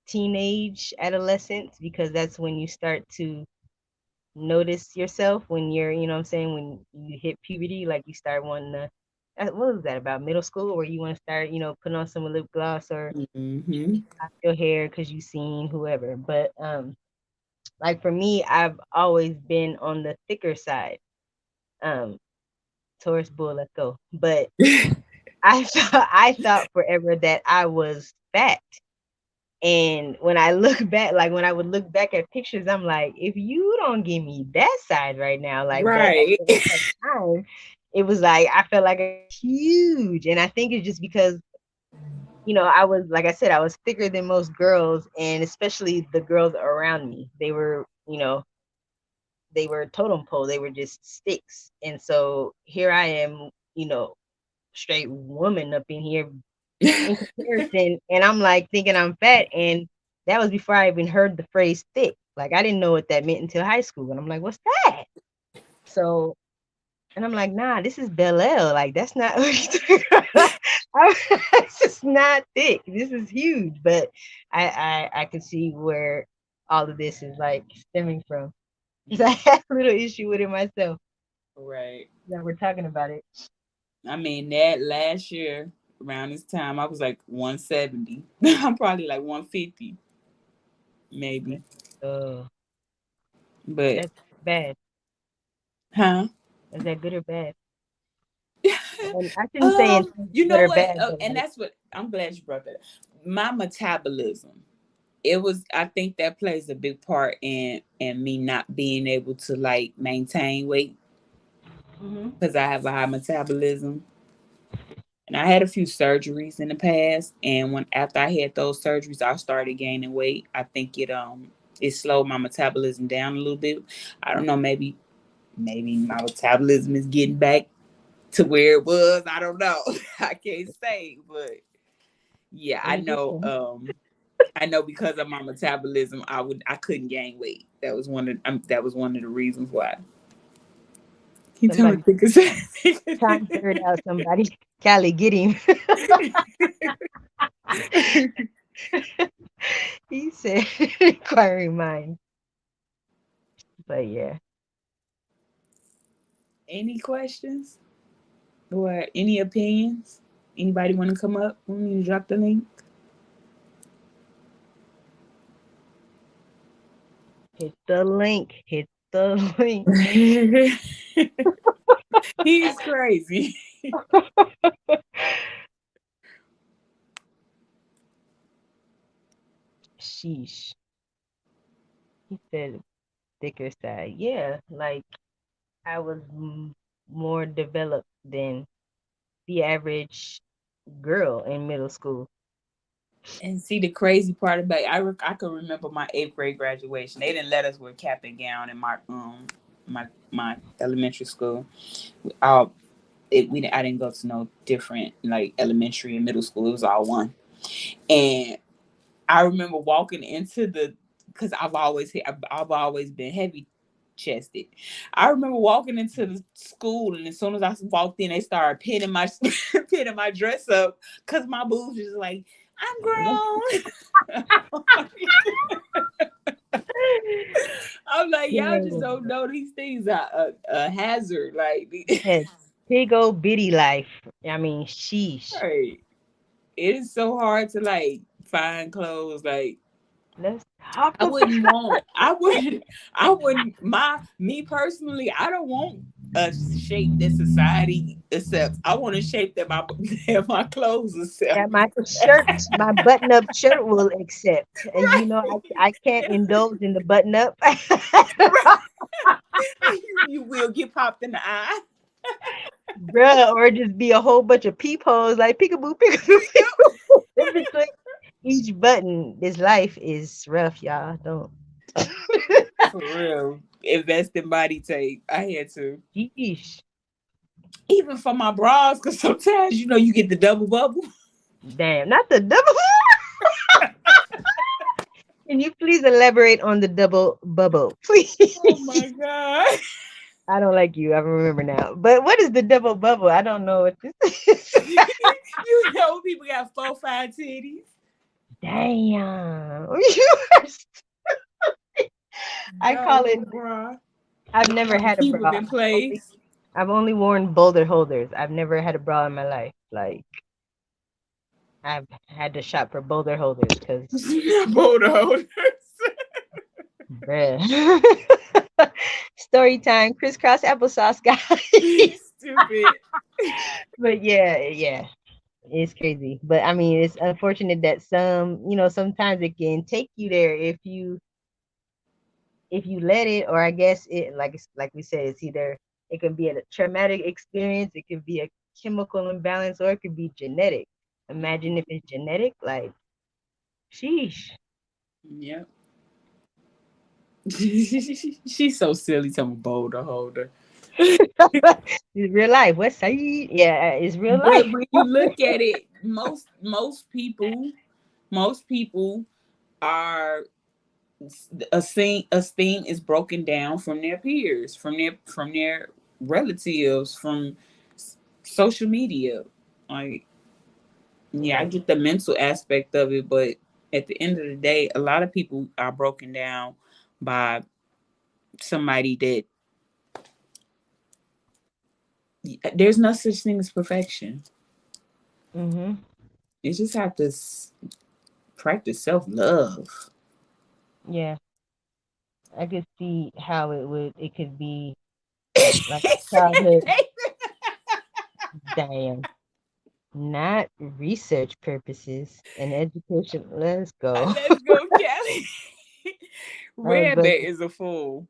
teenage adolescence, because that's when you start to notice yourself when you're, you know what I'm saying, when you hit puberty, like you start wanting to, what was that about middle school, where you want to start, putting on some lip gloss or Mm-hmm. your hair because you seen whoever. But like for me, I've always been on the thicker side. Um, Taurus bull, let's go. But I thought forever that I was fat. And when I look back, like when I would look back at pictures, I'm like, if you don't give me that side right now, like, but at Right. the time, it was like I felt like a huge. And I think it's just because, I was, like I said, I was thicker than most girls, and especially the girls around me. They were totem pole, they were just sticks. And so here I am, straight woman up in here in comparison, and I'm like thinking I'm fat, and that was before I even heard the phrase thick. Like I didn't know what that meant until high school, and I'm like, what's that? So, and I'm like, nah, this is Bel Air. Like that's not. It's just not thick. This is huge, but I can see where all of this is like stemming from. 'Cause I had a little issue with it myself. Right. That we're talking about it. I mean, that last year around this time, I was like 170. I'm probably like 150, maybe. Oh, But, that's bad. huh? Is that good or bad? And I shouldn't say in You good know or what? bad, but And like, that's what I'm glad you brought that up. My metabolism. It was. I think that plays a big part in me not being able to like maintain weight hmm because I have a high metabolism. And I had a few surgeries in the past, and when after I had those surgeries, I started gaining weight. I think it slowed my metabolism down a little bit. I don't know, maybe my metabolism is getting back to where it was. I don't know. I can't say, but yeah, let me get some. I know because of my metabolism, I couldn't gain weight. That was one of the reasons why. He told Somebody me think trying to figure it out. Somebody, Callie, get him. He said, inquiring mind. But yeah, Any questions or any opinions? Anybody want to come up? Want me to drop the link? hit the link. Hit the link. He's crazy. Sheesh. He said thicker side. Yeah, like I was more developed than the average girl in middle school. And see the crazy part about it, I can remember my 8th grade graduation. They didn't let us wear cap and gown in my elementary school. All I didn't go to no different like elementary and middle school. It was all one. And I remember walking into because I've always been heavy chested. I remember walking into the school, and as soon as I walked in, they started pinning my pinning my dress up because my boobs was like, I'm grown. I'm like, y'all just Yeah. don't know these things are a hazard. Like, Yes. Big old bitty life. I mean, sheesh. right. It is so hard to like find clothes. Like, Let's talk I about wouldn't want. I wouldn't. I wouldn't. Me personally, I don't want a shape that society accepts. I want a shape that my clothes accept. That my button-up shirt will accept. And you know, Right. I can't indulge in the button-up. Right. You will get popped in the eye. Bruh, or just be a whole bunch of peepholes like peekaboo, peekaboo, peekaboo. In between each button. This life is rough, y'all. Don't. For real. Invest in body tape. I had to. Yeesh. Even for my bras, because sometimes you get the double bubble. Damn, not the double. Can you please elaborate on the double bubble, please? Oh my god. I don't like you. I remember now. But what is the double bubble? I don't know what this is. People got 4-5 titties. Damn. I call it. Double bra. I've never had a Keep them bra. in place. I've only worn boulder holders. I've never had a bra in my life. Like I've had to shop for boulder holders because, Boulder holders. bruh. Story time, crisscross applesauce, guys. Stupid. But yeah, it's crazy. But I mean, it's unfortunate that sometimes it can take you there if you let it, or I guess it like we said, it's either it can be a traumatic experience, it can be a chemical imbalance, or it could be genetic. Imagine if it's genetic, like sheesh. Yep. She's so silly. Talking about boulder holder. It's real life. West Side. Yeah, it's real life. But when you look at it, most people are esteem is broken down from their peers, from their relatives, from social media. Like, yeah, I Right. get the mental aspect of it, but at the end of the day, a lot of people are broken down by somebody that there's no such thing as perfection. Mm-hmm. You just have to practice self love. Yeah. I could see how it could be like childhood. Damn. Not research purposes and education. Let's go. Let's go, Kelly. Right, Red but Bear is a fool.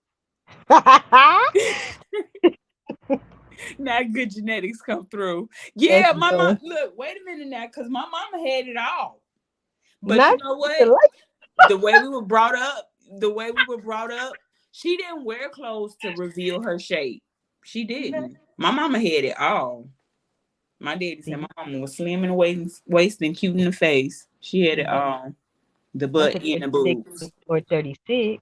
Not good genetics come through. let's Yeah, my mom. go. Look, wait a minute now, because my mama had it all. But you Not know the what? life. The way we were brought up, she didn't wear clothes to reveal her shape. She didn't. My mama had it all. My daddy said See, my mama was slim in the waist and cute in the face. She had it but all. The not butt the and the 36 boobs. or 36.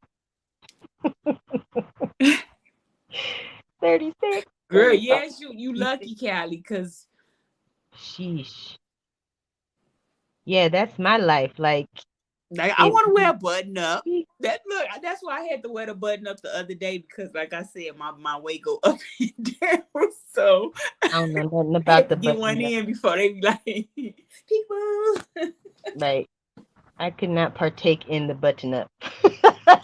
36, Girl, 35, yes, you 36. lucky, Callie, because Sheesh. Yeah, that's my life. Like like I it. want to wear a button up. That's why I had to wear the button up the other day because, like I said, my weight go up and down. So I don't know nothing I had about to the get one button up. in before they be like, people. Like I could not partake in the button up unless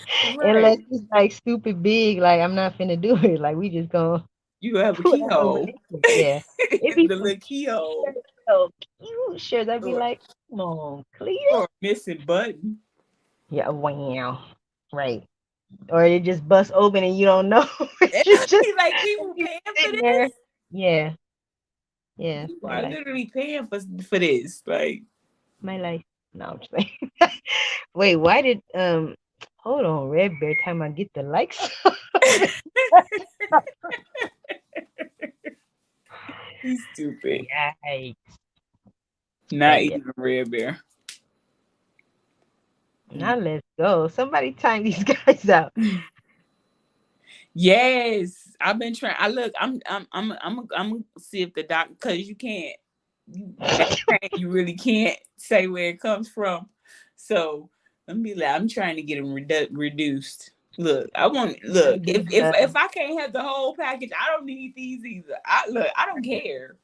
Right. it's like stupid big. Like I'm not finna do it. Like we just gonna You have a put our keyhole. relationship. Yeah, it'd be The some little keyhole. shirts, so cute shirts. I'd be Or, like, come on, Clea. or a missing button. Yeah, wow, right. Or it just bust open and you don't know. You just Like people you paying for sitting there. this. Yeah, yeah, People my are life, literally paying for this. Like, my life. No, I'm just saying. Wait, why did hold on, Red Bear time I get the likes. he's stupid. Yikes. Not But yeah, even a red bear. now let's go. Somebody time these guys out. Yes, I've been trying. I look. I'm gonna see if the doctor, because you can't. That pain, you really can't say where it comes from. So let me like, I'm trying to get them reduced. Look, I want Trying look. to If do if if I can't have the whole package, I don't need these either. I don't care.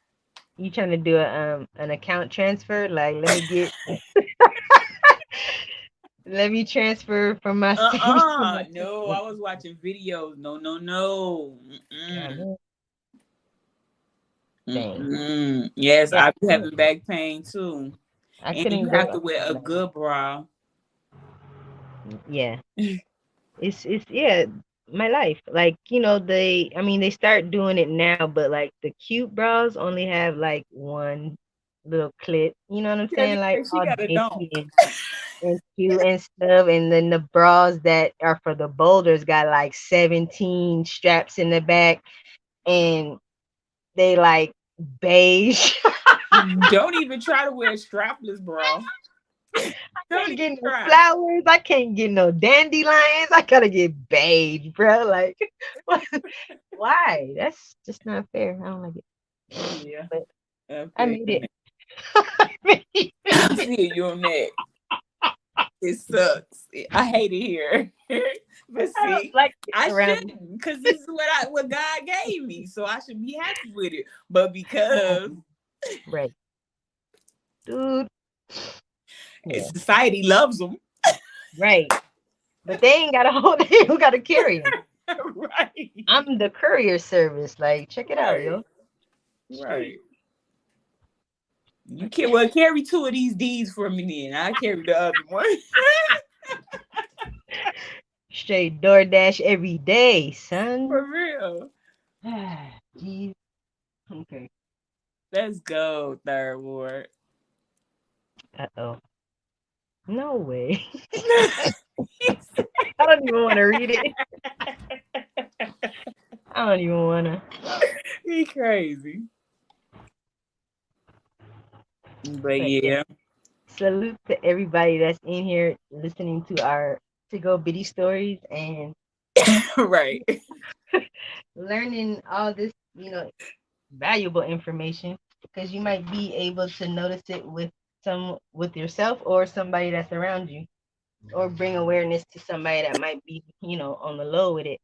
you trying to do an account transfer? Like let me transfer from my savings to my No, I was watching videos. No, no, no. yeah, Mm-mm. man. Dang. Yes, Yeah, I be having back pain too. I And you couldn't have go to wear a outside. good bra. Yeah. It's yeah, my life. Like, they start doing it now, but like the cute bras only have like one little clip. You know what I'm Kelly saying? Like said she all got a dainty donk. and cute and stuff. And then the bras that are for the boulders got like 17 straps in the back, and they like beige. Don't even try to wear a strapless bra. Don't Can't even get no try. flowers. I can't get no dandelions. I gotta get beige, bro. Like, why? That's just not fair. I don't like it. Yeah. But I I feel made you on it. that. I feel you on that. It sucks. I hate it here. But I don't see, like it I around. shouldn't, because this is what God gave me. So I should be happy with it. But because Right, dude. Yeah, society loves them. right. But they ain't gotta hold. They don't gotta carry them. Right. I'm the courier service. Like, check it out, Right. yo. Right. You can carry two of these D's for me then. I carry the other one. Straight DoorDash every day, son. For real. Jeez. Okay. Let's go, third ward. Uh-oh. No way. I don't even want to read it. I don't even want to. He crazy. But But yeah, yeah. salute to everybody that's in here listening to our to go biddy stories and Right. learning all this, valuable information, because you might be able to notice it with yourself or somebody that's around you, or bring awareness to somebody that might be, on the low with it.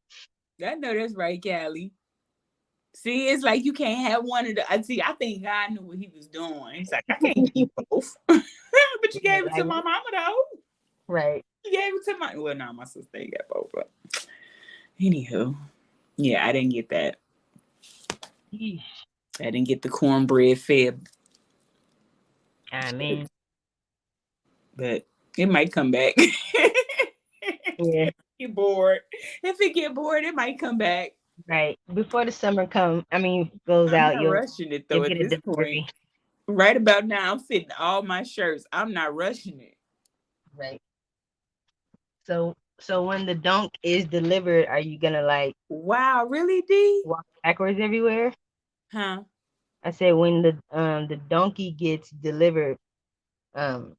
I know that's right, Callie. See, it's like you can't have one of the. I see. I think God knew what He was doing. He's like, I can't give you both, but you gave it to Like, my mama though. right. You gave it to my. Well, no, my sister ain't got both. But anywho, yeah, I didn't get that. Yeesh. I didn't get the cornbread fed, I mean, but it might come back. yeah, Get bored. If it get bored, it might come back. right. Before the summer goes I'm out, not you'll rushing it you'll though. At get a this point, delivery. right about now, I'm fitting all my shirts. I'm not rushing it. Right. So when the donk is delivered, are you gonna like Wow, really, D? walk backwards everywhere? Huh? I said when the donkey gets delivered, um,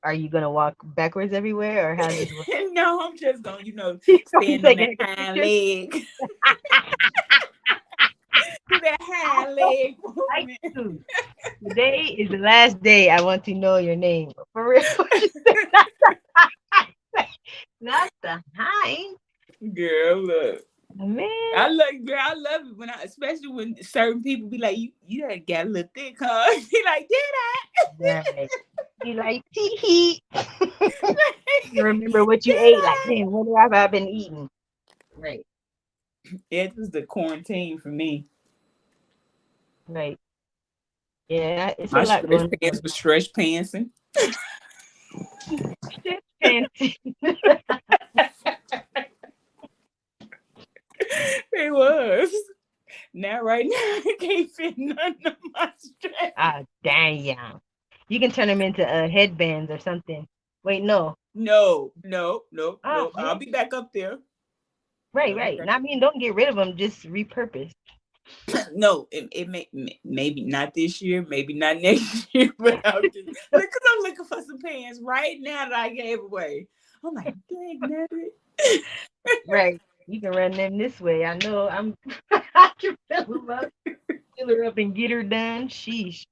are you gonna walk backwards everywhere, or how's this work? No, I'm just gonna, You stand on that taking a hind picture? leg. Do that I hind don't leg like movement. to. Today is the last day I want to know your name. For real. Not the hind. Girl, look. Man. I love it especially when certain people be like, you done got a little thick, huh? Be like, did Right. You like tee hee. I? You remember what you Did ate? Like, I? damn, what have I been eating? Right. It was the quarantine for me. Right. Yeah, it's a My lot stretch going pants on. was stretch pantsing. Shit fancy. It was. Now, right now, I can't fit none of my stretch. Ah, damn. You can turn them into headbands or something. Wait, no. No. Ah, I'll man. be back up there. Right, right. I mean, don't get rid of them. Just repurpose. No, it may maybe not this year, maybe not next year, but I'm just because I'm looking for some pants right now that I gave away. I'm like, dang, nabbit. Right. You can run them this way. I know. I can fill her up and get her done. Sheesh.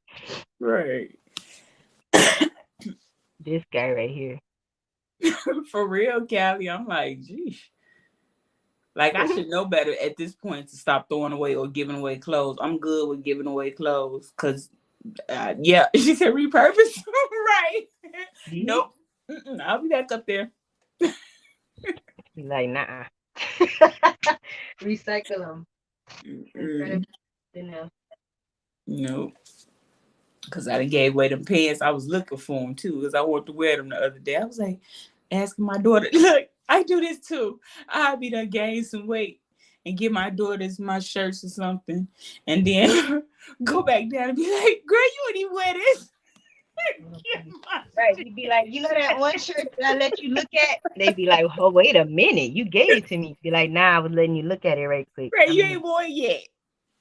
Right. This guy right here. For real, Callie. I'm like, geez. Like, I should know better at this point to stop throwing away or giving away clothes. I'm good with giving away clothes because, yeah, she said repurpose. Right. Nope. I'll be back up there. Like, nah. Recycle them. Mm-mm. No, because I done gave away them pants. I was looking for them too, because I wanted to wear them the other day. I was like, asking my daughter, look, I do this too. I'll be done gain some weight and get my daughters my shirts or something, and then go back down and be like, girl, you wouldn't even wear this. Get my Right. shit. You'd be like, you know that one shirt that I let you look at? They'd be like, oh, wait a minute. You gave it to me. Be like, nah, I was letting you look at it right quick. Right, you ain't worn it yet.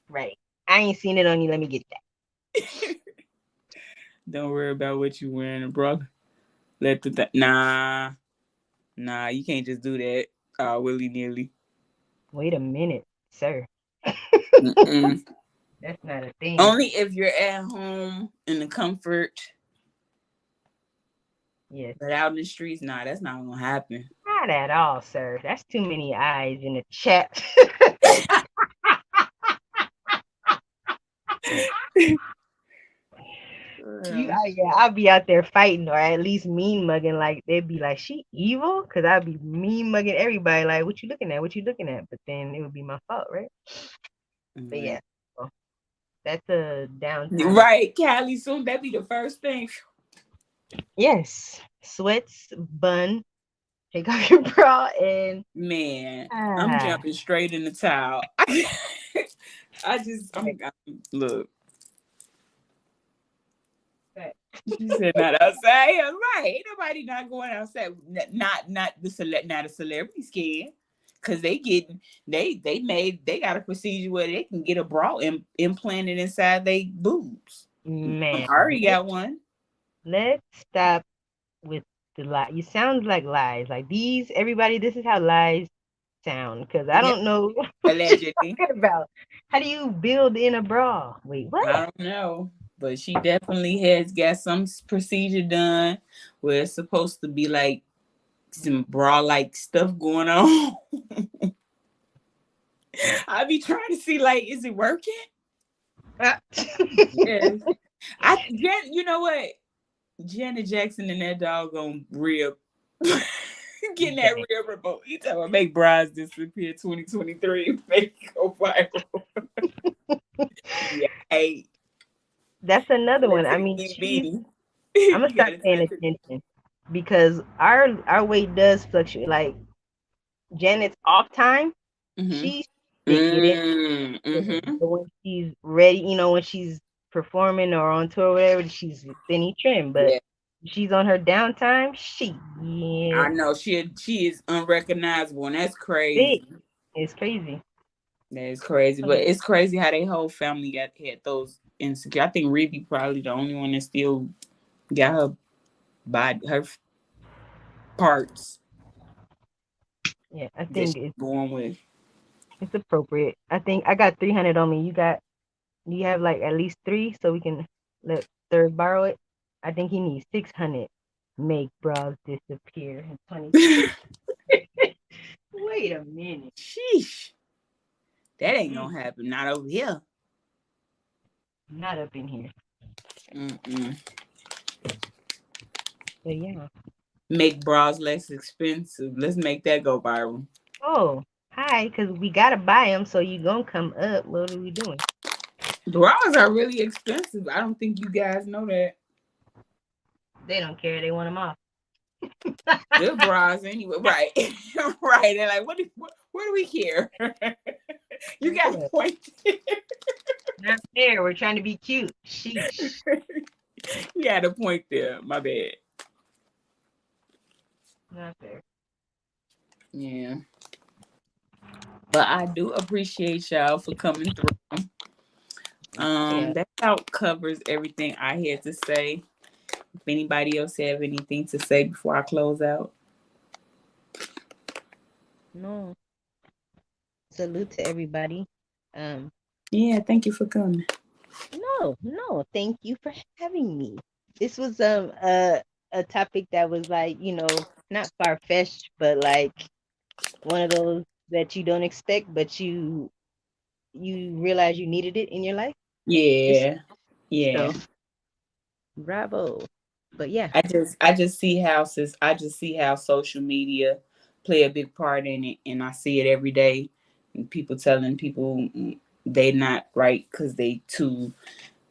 Right. I ain't seen it on you. Let me get that. Don't worry about what you wearing, brother. Let the nah, you can't just do that willy nilly. Wait a minute, sir. Mm-mm. That's not a thing. Only if you're at home in the comfort. Yes. But out in the streets, nah, that's not gonna happen. Not at all, sir. That's too many eyes in the chat. I'll be out there fighting, or at least mean mugging. Like they'd be like, "She evil," because I'd be mean mugging everybody. Like, "What you looking at? What you looking at?" But then it would be my fault, right? Mm-hmm. But yeah, so that's a downtime. Right, Callie. Soon that be the first thing. Yes, sweats, bun, take off your bra, and Man, I'm jumping straight in the towel. Look. She said not outside. Yeah, right. Ain't nobody not going outside. Not the celebrity skin. Cause they got a procedure where they can get a bra implanted inside their boobs. Man, I already got one. Let's stop with the lie. You sound like lies. Like these, everybody. This is how lies sound. Because I don't know allegedly what you're talking about. How do you build in a bra? Wait, what? I don't know. But she definitely has got some procedure done where it's supposed to be like some bra-like stuff going on. I be trying to see, like, is it working? Yes. You know what? Janet Jackson and that doggone rib. Getting that rib remote. You tell her make bras disappear 2023. Make go viral. Yeah, hey. That's another one. I mean, I'm gonna start paying attention because our weight does fluctuate. Like Janet's off time, she's thick but when she's ready, when she's performing or on tour or whatever, she's thinny trim. But she's on her downtime, I know she is unrecognizable, and that's crazy. It's crazy. That is crazy, but it's crazy how they whole family had those insecure. I think Rebbie probably the only one that still got her body, her parts. Yeah, I think it's going with. It's appropriate. I think I got 300 on me. You have like at least 3, so we can let third borrow it. I think he needs 600. Make bras disappear in 20. Wait a minute. Sheesh. That ain't gonna happen. Not over here. Not up in here. Mm-mm. But yeah. Make bras less expensive. Let's make that go viral. Oh, hi, because we gotta buy them, so you gonna come up. What are we doing? Bras are really expensive. I don't think you guys know that. They don't care. They want them off. Good bras anyway. Right. Right. They're like, what do we care? You got a point there. Not fair. We're trying to be cute. Sheesh. You got a point there. My bad. Not fair. Yeah. But I do appreciate y'all for coming through. That about covers everything I had to say. If anybody else have anything to say before I close out. No. Salute to everybody. Yeah, thank you for coming. No, thank you for having me. This was a topic that was like, not far-fetched, but like one of those that you don't expect, but you realize you needed it in your life. Yeah. So, bravo. But yeah. I just see how social media play a big part in it, and I see it every day. And people telling people they not right because they too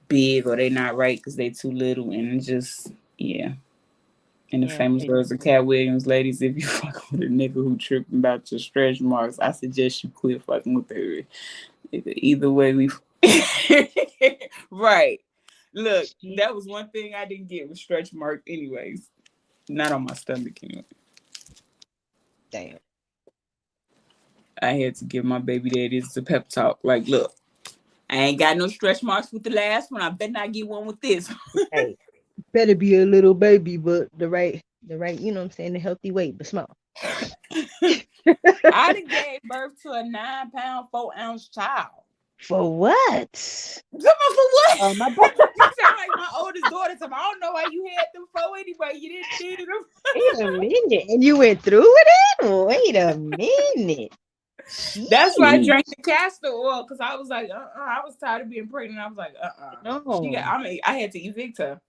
big or they not right because they too little, and it just And the famous words of Cat Williams, ladies, if you fuck with a nigga who tripping about your stretch marks, I suggest you quit fucking with her. Either way, we right. Look, that was one thing I didn't get with stretch marks, anyways. Not on my stomach, anyway. Damn. I had to give my baby daddies a pep talk. Like, look, I ain't got no stretch marks with the last one. I better not get one with this. Hey, better be a little baby, but the right, you know what I'm saying, the healthy weight, but small. I done gave birth to a 9-pound, 4-ounce child. For what? For what? My you sound like my oldest daughter. So I don't know why you had them for anyway. You didn't need them. Wait a minute. And you went through with it? Wait a minute. That's why I drank the castor oil, because I was like, I was tired of being pregnant. I was like, No. I had to evict her.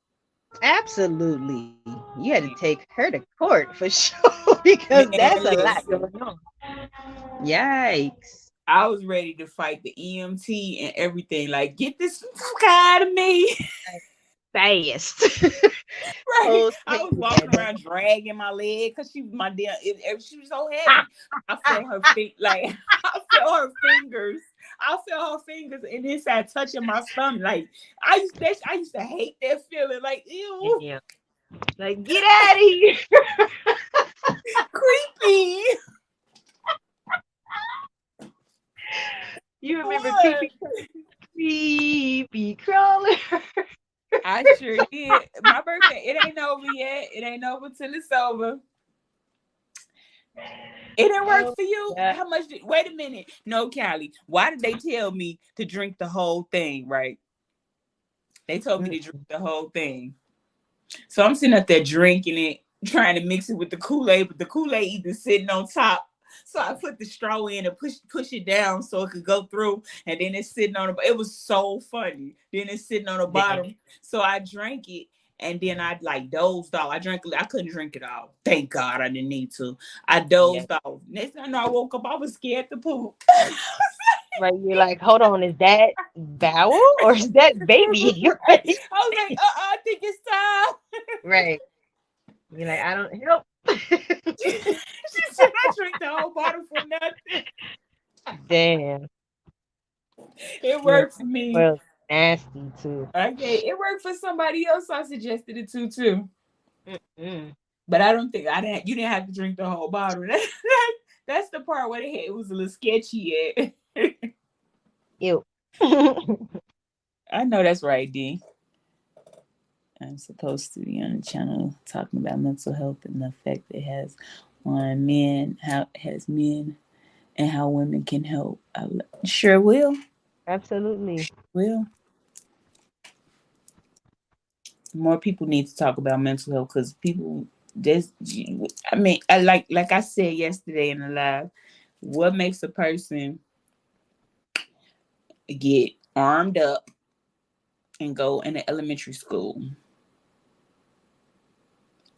Absolutely. You had to take her to court for sure, because that's a lot going on. Yikes. I was ready to fight the EMT and everything. Like, get this fuck out of me. Fast. Right. I was walking around dragging my leg because she was my damn. She was so heavy. I felt her feet. Like, I felt her fingers. I felt her fingers and inside touching my stomach. Like, I used to hate that feeling. Like, ew. Yeah. Like, get out of here. Creepy. You remember creepy crawler? I sure did. My birthday, it ain't over yet. It ain't over till it's over. It didn't work for you? Yeah. How much wait a minute. No, Callie. Why did they tell me to drink the whole thing, right? They told me to drink the whole thing. So I'm sitting up there drinking it, trying to mix it with the Kool-Aid, but the Kool-Aid either sitting on top. So I put the straw in and push it down so it could go through, and then it's sitting on the. It was so funny. Then it's sitting on the bottom. So I drank it, and then I like dozed off. I couldn't drink it all. Thank God I didn't need to. I dozed off. Next time I woke up, I was scared to poop. Right, you're like, hold on, is that bowel or is that baby? Right. I was like, I think it's time. Right. You're like, I don't help. She said I drank the whole bottle for nothing. Damn. It worked for me. Well, nasty too. Okay, it worked for somebody else. So I suggested it too. But I don't think you didn't have to drink the whole bottle. That's the part where it was a little sketchy at. Ew. I know that's right, D. I'm supposed to be on the channel talking about mental health and the effect it has on men, how it has men, and how women can help. I sure will. Absolutely. Will. More people need to talk about mental health, because people, like I said yesterday in the live, what makes a person get armed up and go into elementary school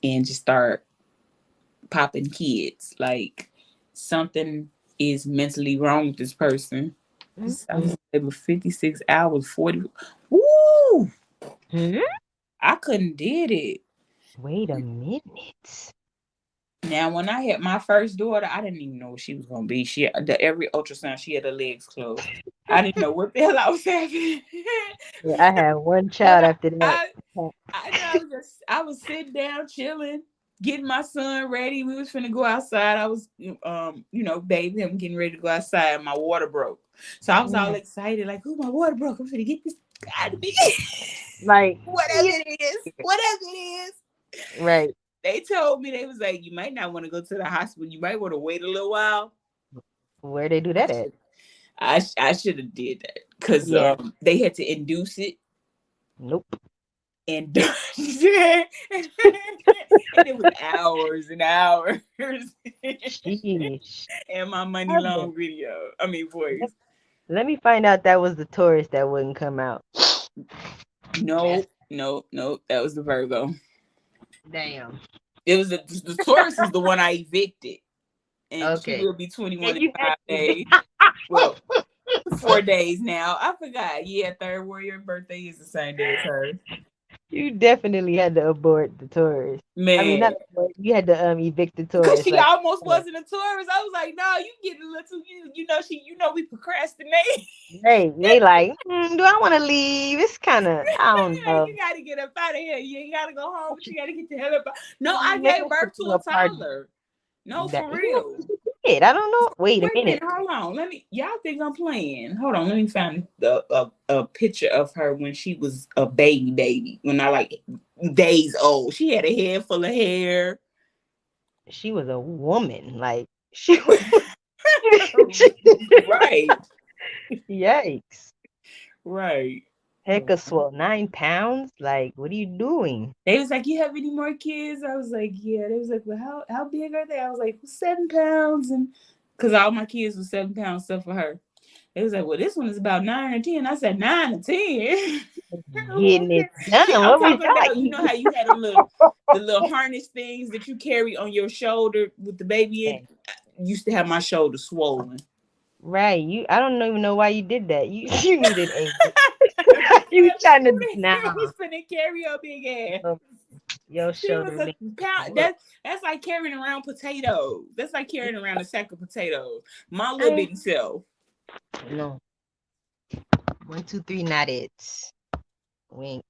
and just start popping kids? Like, something is mentally wrong with this person. I was able 56 hours, 40. Woo! I couldn't did it. Wait a minute. Now, when I had my first daughter, I didn't even know what she was gonna be. Every ultrasound, she had her legs closed. I didn't know what the hell I was having. Yeah, I had one child after that. I was sitting down, chilling, getting my son ready. We was finna go outside. I was, bathing him, getting ready to go outside. My water broke, so I was all excited, like, "Oh, my water broke! I'm finna get this out of me." Like, whatever it is. Right. They told me, they was like, you might not want to go to the hospital. You might want to wait a little while. Where they do that at? I should have did that, because they had to induce it. Nope. And it was hours and hours. And my money long video. Voice. Let me find out that was the Taurus that wouldn't come out. No. That was the Virgo. Damn. It was the Taurus is the one I evicted. And she will be 21 in 5 days. Well, 4 days now. I forgot. Yeah, third warrior birthday is the same day as hers. You definitely had to abort the tourist. I mean, Man, not abort. You had to evict the because tourist. she Like, almost wasn't a tourist. I was like, no, you getting a little, you know, we procrastinate. right? They like, do I want to leave? It's kind of, I don't Like, know. you gotta get up out of here. You ain't gotta go home, but you gotta get the hell up. No, I Maybe gave I should birth to throw a a party. toddler. No, That, for yeah, real. you did. I don't know. Wait a Wait a minute. minute, hold on. Y'all think I'm playing? Hold on, let me find a picture of her when she was a baby, when I like days old. She had a head full of hair. She was a woman. Like, she was. Right, Yikes. right. Heck of swell. 9 pounds? Like, what are you doing? They was like, "You have any more kids?" I was like, "Yeah." They was like, "Well, how big are they?" I was like, 7 pounds, and because all my kids were 7 pounds, stuff for her. They was like, "Well, this one is about 9 or 10." I said, 9 or 10. Getting it done. I'm What was talking that? about, you know how you had the little harness things that you carry on your shoulder with the baby in. I used to have my shoulder swollen. Right. I don't even know why you did that. You needed a you trying to was finna carry her big ass. Your She was shoulder a needs pound. work. That's like carrying around potatoes. That's like carrying around a sack of potatoes. My I little ain't- bitty self. No. 1, 2, 3, not it.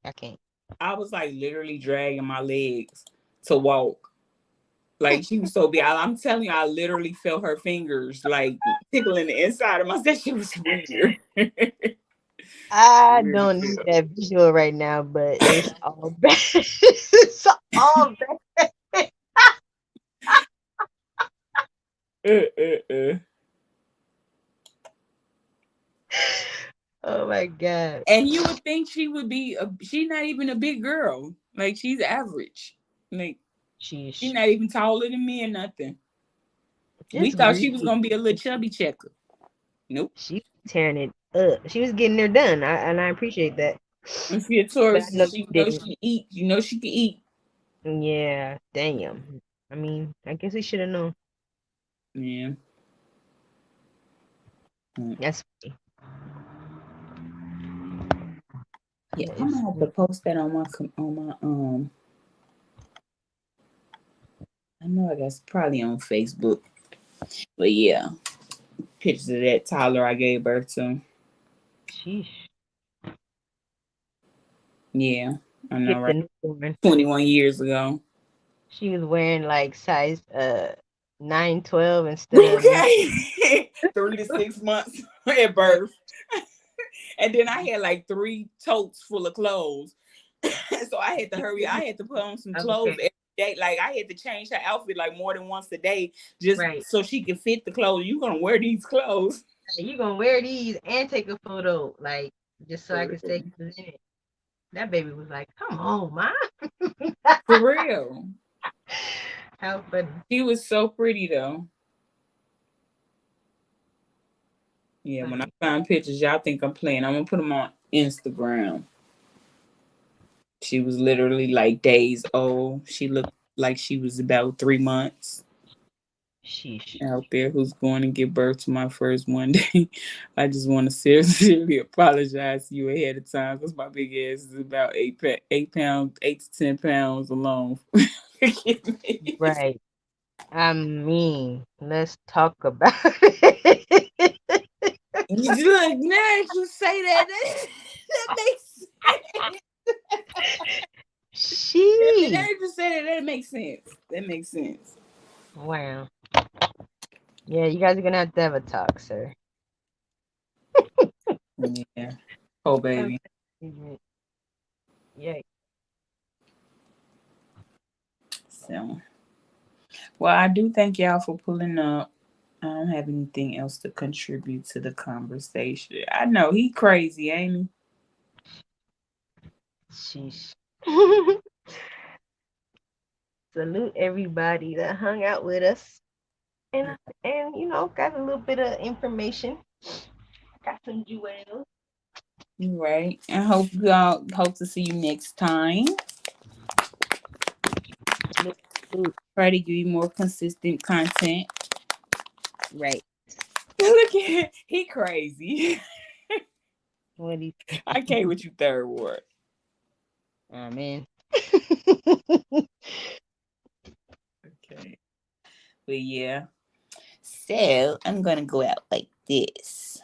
I can't. I was like literally dragging my legs to walk. Like she was so big. I'm telling you, I literally felt her fingers like tickling the inside of my. That shit was weird. I Weird don't as need hell. that visual right now, but it's all bad. It's all bad. Oh my God. And you would think she would be. She's not even a big girl. Like she's average. Like she's Sheesh. not even taller than me or nothing. We Just thought she was greedy. gonna be a little chubby checker. Nope. She was tearing it up. She was getting her done. And I appreciate that. If you're a But I know tourist, you she knows didn't. she eat. You know she can eat. Yeah, damn. I mean, I guess we should have known. Yeah. That's funny. Yeah, That I'm is gonna have to post that on my I know I guess probably on Facebook. But yeah, pictures of that toddler I gave birth to. sheesh. Yeah, I know, Get right? the newborn. 21 years ago. She was wearing like size 9, 12 instead of Okay. 3 to 6 months at birth. And then I had like 3 totes full of clothes. So I had to hurry. I had to put on some clothes okay. every day. Like I had to change her outfit like more than once a day just Right. so she could fit the clothes. You gonna wear these clothes? You gonna wear these and take a photo, like just so I can stay presented. That baby was like, "Come on, mom." For real. How funny. She was so pretty though. Yeah, when I find pictures, y'all think I'm playing. I'm gonna put them on Instagram. She was literally like days old. She looked like she was about 3 months. Sheesh. Out there who's going to give birth to my first one day. I just want to sincerely apologize to you ahead of time because my big ass is about 8 pounds, 8 to 10 pounds alone. Forgive me. Right. I mean, let's talk about it. Look, now that you say that makes sense. Now She. that you say that makes sense. That makes sense. Wow. Yeah, you guys are gonna have a talk, sir. Yeah. Oh, baby. Yeah. So, well, I do thank y'all for pulling up. I don't have anything else to contribute to the conversation. I know he crazy, ain't he? Sheesh. Salute everybody that hung out with us. And got a little bit of information. Got some jewels. Right. I hope y'all hope to see you next time. Try to give you more consistent content. Right. Look at he crazy. What do you I can't with you, third ward. Oh man. Okay. But yeah. So I'm gonna go out like this.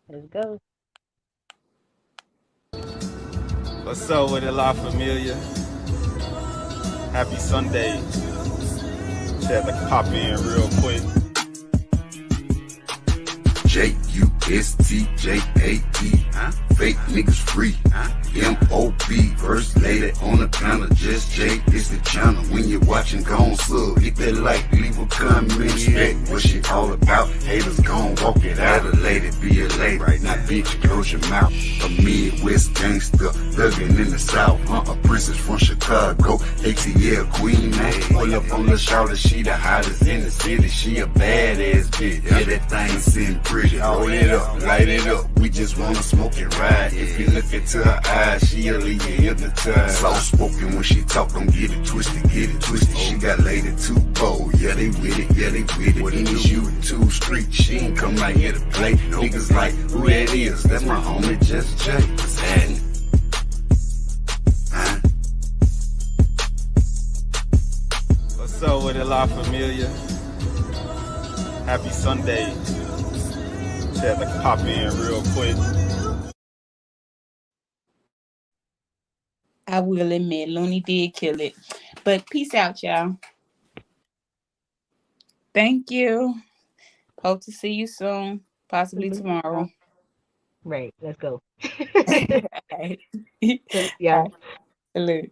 Let's go. What's up with it, La Familia? Happy Sunday. Just had to pop in real quick. J-U-S-T-J-A-T, fake niggas free, M-O-B, first lady on the counter, just J, it's the channel, when you're watching, gon' sub, hit that like, leave a comment, respect what she all about, haters gon' walk it out, a lady, be a lady, right now, bitch, close your mouth, a Midwest gangster, thuggin' in the South, a princess from Chicago, ATL queen, pull up on the shoulder, she the hottest in the city, she a badass bitch, yeah, that thing sitting pretty, roll it up, light it up, we just wanna smoke and ride. If you look into her eyes, she'll leave you hypnotized. Soft spoken when she talk, don't get it twisted, get it twisted. She got lady too bold, yeah they with it, yeah they with it. What in is you too street, she ain't come out here to play. Niggas like, who that is? That's my homie, just Jay. What's happening? What's up with it, La Familia? Happy Sunday. Just had to pop in real quick. I will admit, Looney did kill it. But peace out, y'all. Thank you. Hope to see you soon, possibly tomorrow. Right, let's go. All right. Yeah. Salute.